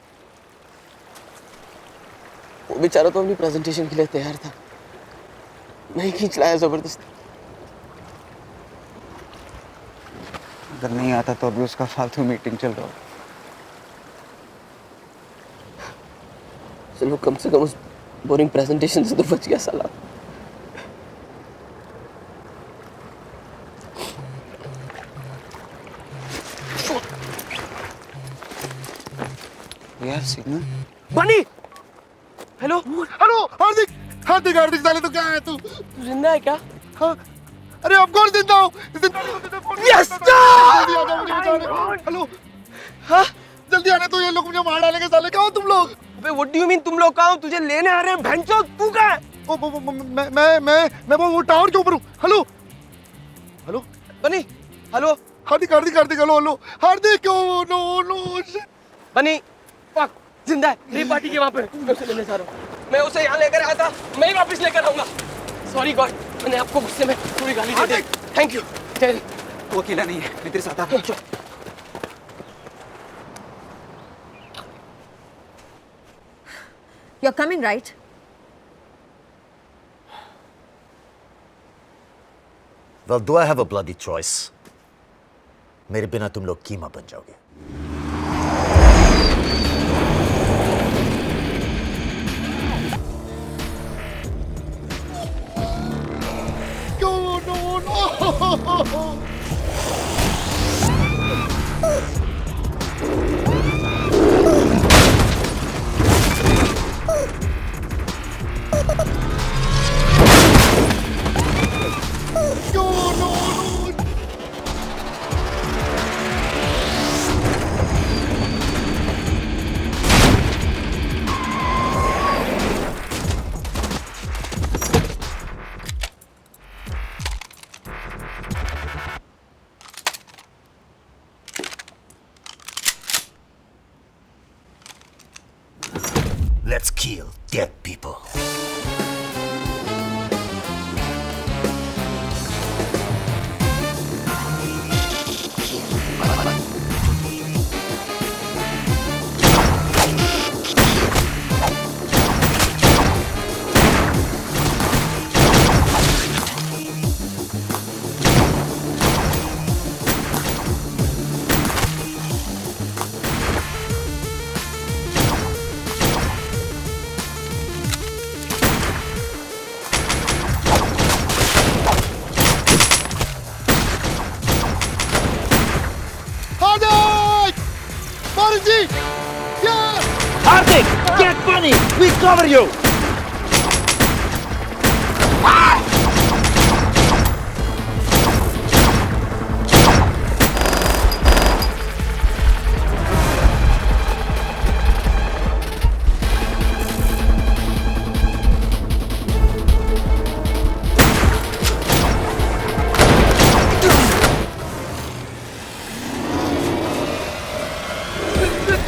J: वो बेचारा तो अपनी प्रेजेंटेशन के लिए तैयार था, नहीं खींच लाया जबरदस्ती।
A: अगर नहीं आता तो अभी उसका फालतू मीटिंग चल रहा हो।
J: चलो कम से कम उस बोरिंग प्रेजेंटेशन से तो बच गया साला।
A: यार सिग्नल।
J: बनी। हेलो
C: हेलो हार्दिक हार्दिक हार्दिक साले तो क्या है तू?
J: जिंदा है क्या?
C: हाँ अरे ऑफ कोर्स जिंदा हूँ।
J: यस
C: जल्दी आ जा मुझे बचाने। हेलो हाँ जल्दी आने तो ये लोग मुझे मार डालेंगे साले। कहाँ हो तुम लोग?
J: अबे व्हाट डू यू मीन तुम लोग कहाँ हो? तुझे लेने आ रहे हैं भैंचो। तू कहाँ है?
C: मैं वो टावर के ऊपर हूँ। हेलो हेलो
J: बनी। हेलो
C: हार्दिक हार्दिक हार्दिक हेलो हेलो हार्दिक। ओ नो नो
J: बनी फक जिंदा है। रेप पार्टी के वहाँ पे मैं उसे लेने जा रहा हूँ। मैं उसे यहाँ लेकर आया था, मैं ही वापस लेकर आऊंगा। सॉरी गॉड, मैंने आपको गुस्से में थोड़ी गाली दे दी। Thank you.
A: वो अकेला नहीं है, मैं तेरे साथ आ रहा हूँ।
F: You're coming, right?
L: Well, do I have a bloody choice? मेरे बिना तुम लोग कीमा बन जाओगे।
C: no.
L: Let's kill dead people. Bunny, we cover you.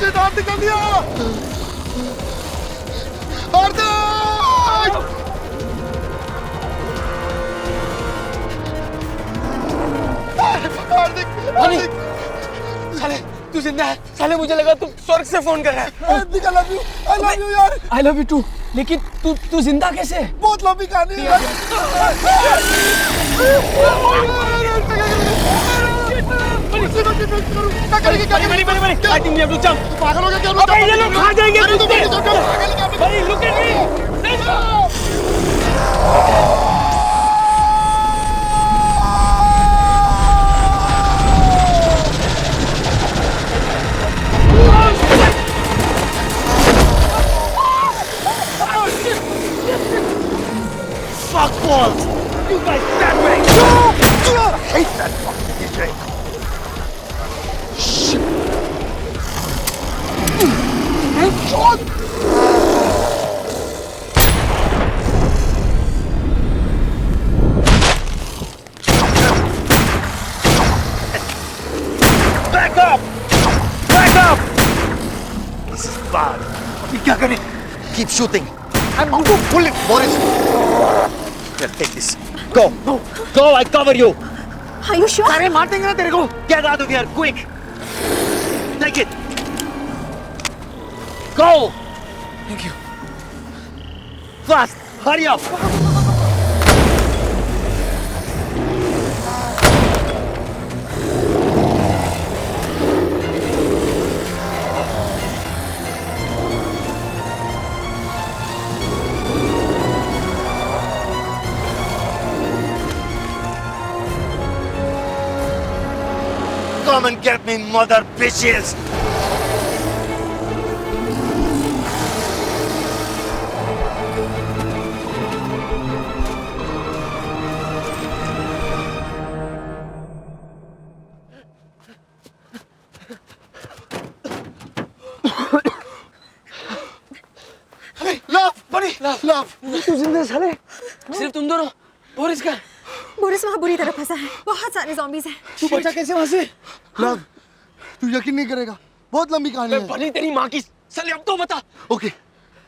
C: दांत निकल दिया। हार्दिक! हार्दिक!
J: साले तू जिंदा है। साले मुझे लगा तू स्वर्ग से फोन कर रहा है।
C: हार्दिक, I love you यार।
J: I love you too. लेकिन तू जिंदा कैसे है?
C: बहुत लंबी कहानी है यार।
J: I think we have to jump.
C: पागल हो गया क्या?
J: अबे ये लोग खा जाएंगे मुझे। भाई look at me. Let's go.
L: Fuck balls! You guys stand back! I hate that fucking DJ! Shit! Headshot! Back up! Back up! This is bad. अभी क्या करें? Keep shooting. I'm going to pull it, Boris. Here, take this. Go. Go, I cover you.
I: Are you sure?
L: अरे मार देंगे ना तेरे को. Get out of here, quick. Take it. Go.
J: Thank you.
L: Fast. Hurry up. Come and get me, mother bitches!
C: Love.
J: तू जिंदा है साले? सिर्फ तुम दोनों? बोरिस का?
I: बोरिस वहाँ बुरी तरह फंसा है। बहुत सारे zombies हैं।
J: तू बचा कैसे वहाँ से?
C: लव, तू यकीन नहीं करेगा। बहुत लंबी कहानी है।
J: बनी तेरी माँ की। साले अब तो बता।
C: ओके,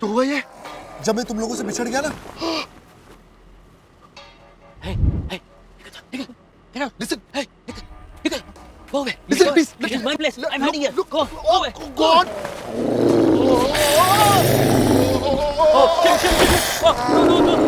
C: तो हुआ ये, जब मैं तुम लोगों से बिछड़ गया ना।
J: Hey, listen. Hey, go away.
C: Listen, please.
J: This is my place. I'm hiding here. Go away.
C: Go on.
J: Oh, shit. Oh, no.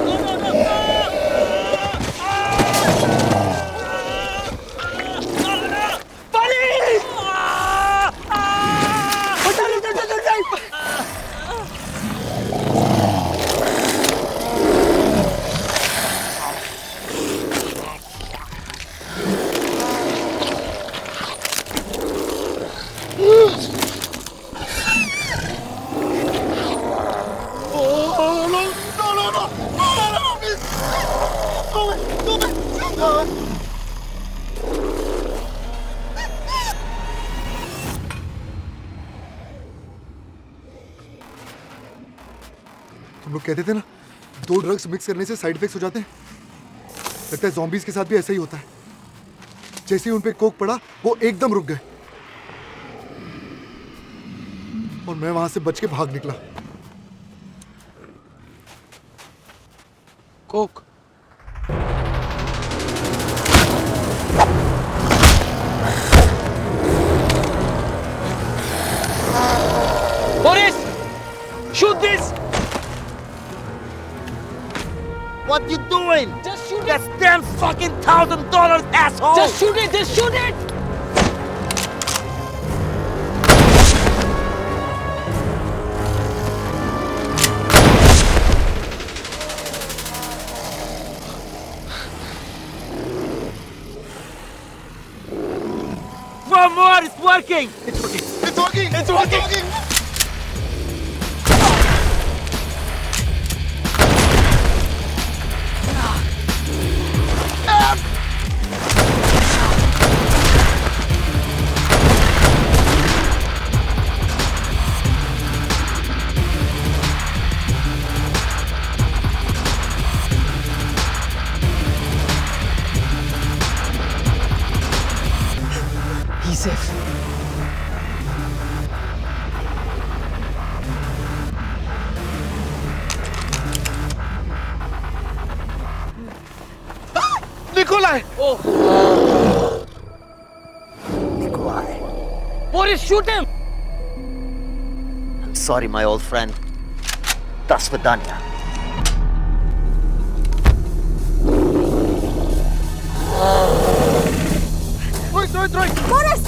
C: तुम लोग कहते थे ना, 2 ड्रग्स मिक्स करने से साइड इफेक्ट्स हो जाते हैं। लगता है ज़ॉम्बीज़ के साथ भी ऐसा ही होता है। जैसे ही उन पे कोक पड़ा, वो एकदम रुक गए और मैं वहां से बच के भाग निकला।
J: Coke? Boris! Shoot this!
L: What you doing?
J: Just shoot
L: That's $10,000, asshole!
J: Just shoot it! Just shoot it!
L: One more, it's working!
C: It's working! It's working! It's working!
J: safe.
C: Nikolai!
J: Oh.
L: Nikolai.
J: Boris, shoot him!
L: I'm sorry, my old friend. До свидания.
C: Строй!
I: Boris!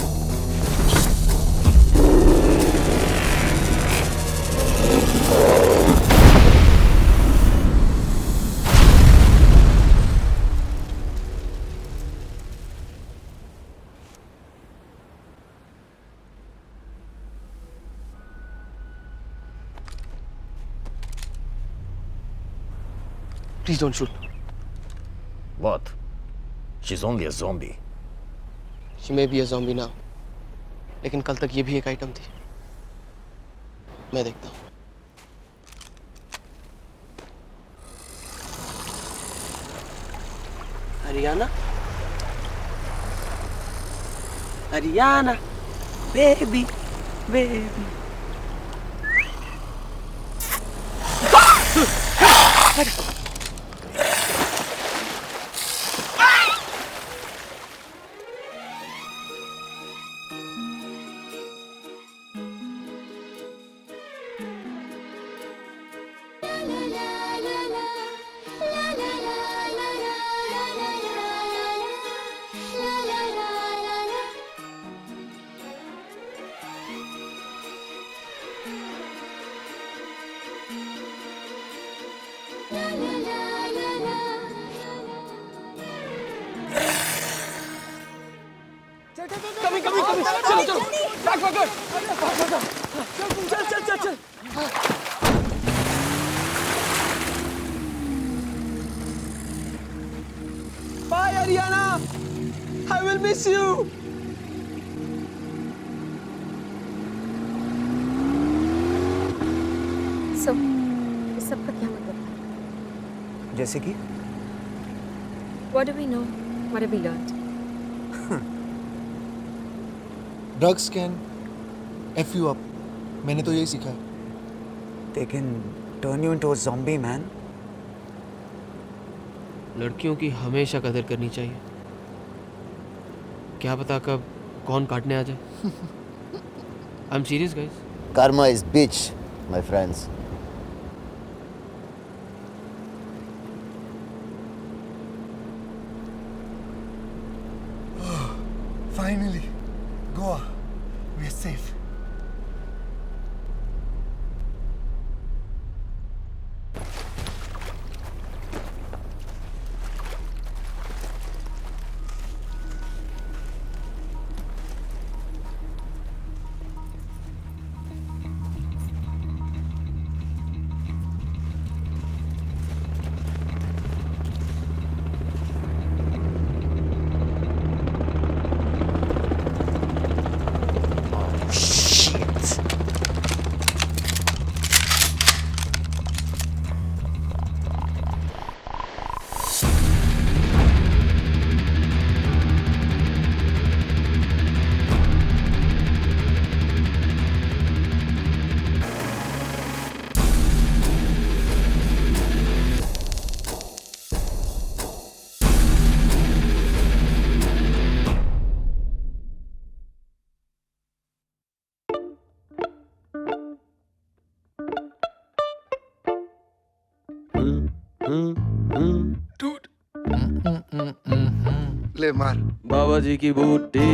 J: Please don't shoot.
L: What? She's only a zombie.
J: She may be a zombie now. लेकिन कल तक ये भी एक item थी. मैं देखता हूँ. Ariana? Ariana, baby, baby. Coming. चलो. Backward. चल. Bye, Ariana. I will miss you.
F: So, इस सब का क्या मतलब है?
A: जैसे कि
F: What do we know? What have we learned?
C: Drugs can F you up. मैंने तो यही सीखा है.
A: They can turn you into a zombie, man.
B: लड़कियों की हमेशा कदर करनी चाहिए. क्या पता कब कौन काटने आ जाए. I'm serious, guys.
L: Karma is bitch, my friends.
C: Finally, Goa. We're safe. ले मार.
B: बाबा जी की बूटी.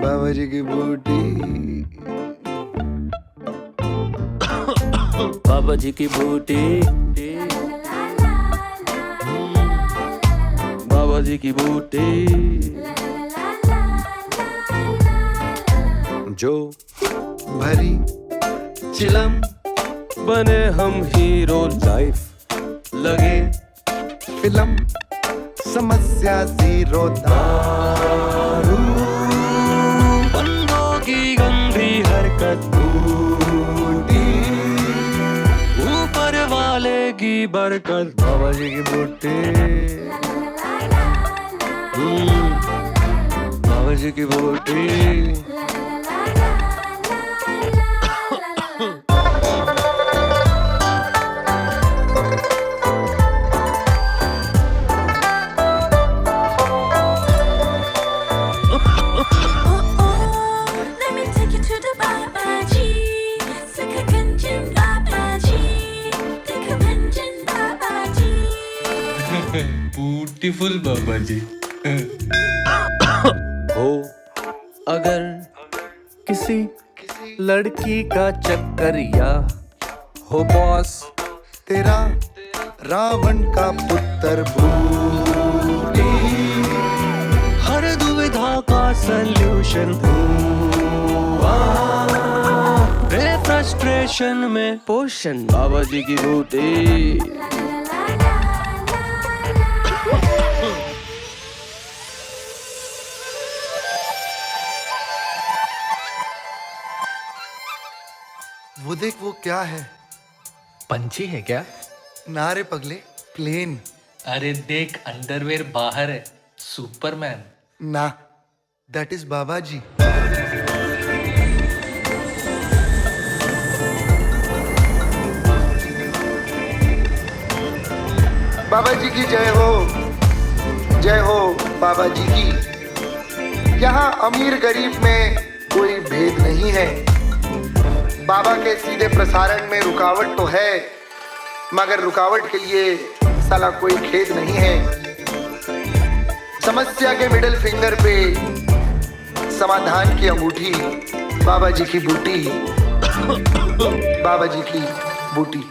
C: बाबा जी की बूटी.
B: बाबा जी की बूटी. बाबा जी की बूटी.
C: जो भरी चिलम
B: बने हम हीरो.
C: लाइफ
B: लगे
C: फिल्म समस्या जीरो. दारू
B: बंदों की गंदी हरकत.
C: बूटी
B: ऊपर वाले की बरकत.
C: बाबा जी की बूटी.
J: बाबा जी की बूटी।
N: ब्यूटीफुल बाबा जी।
J: हो अगर किसी लड़की का चक्कर या हो बॉस
C: तेरा रावण का पुत्र बूटी,
J: हर दुविधा का सल्यूशन हुआ, मेरे फ्रस्ट्रेशन में पोषण बाबा जी की बूटी।
C: वो देख, वो क्या है?
N: पंछी है क्या?
C: ना रे पगले, प्लेन।
N: अरे देख, अंडरवेयर बाहर है, सुपरमैन।
C: ना, दैट इज बाबा जी। बाबा जी की जय हो, जय हो बाबा जी की। यहाँ अमीर गरीब में कोई भेद नहीं है। बाबा के सीधे प्रसारण में रुकावट तो है, मगर रुकावट के लिए साला कोई खेद नहीं है। समस्या के मिडिल फिंगर पे समाधान की अंगूठी, बाबा जी की बूटी, बाबा जी की बूटी।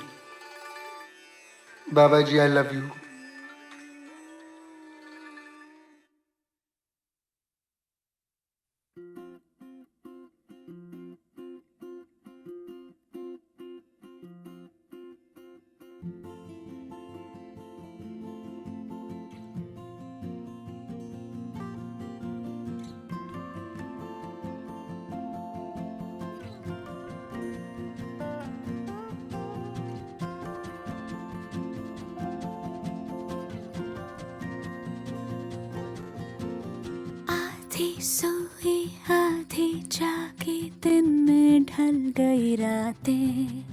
C: बाबा जी, आई लव यू।
E: आधी सोई आधी जागी, दिन में ढल गई रातें,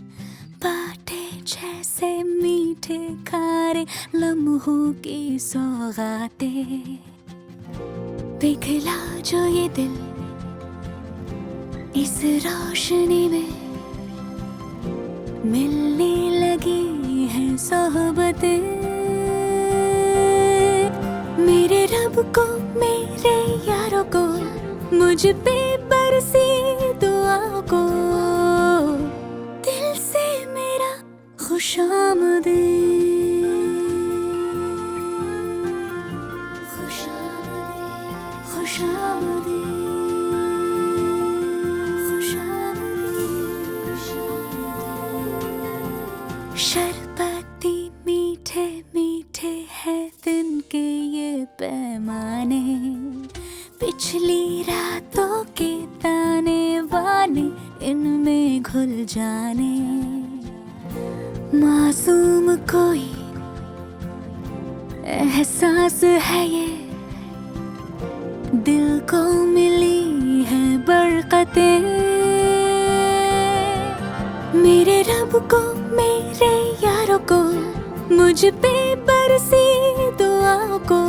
E: बाटे जैसे मीठे खारे लम्हों की सौगातें। पिघला जो ये दिल इस रोशनी में, मिलने लगी हैं सोहबतें। मेरे रब को, मेरे यारों को, मुझ पे बरसी दुआओं को, दिल से मेरा खुशामदीद, खुशामदीद, खुशामदीद, खुशामदीद। शरबती मीठे मीठे है दिन के ये पैमाने, पिछली रातों के ताने बाने इनमें घुल जाने। मासूम कोई एहसास है ये, दिल को मिली है बरकतें। मेरे रब को, मेरे यारों को, मुझ पे बरसी दुआओं को,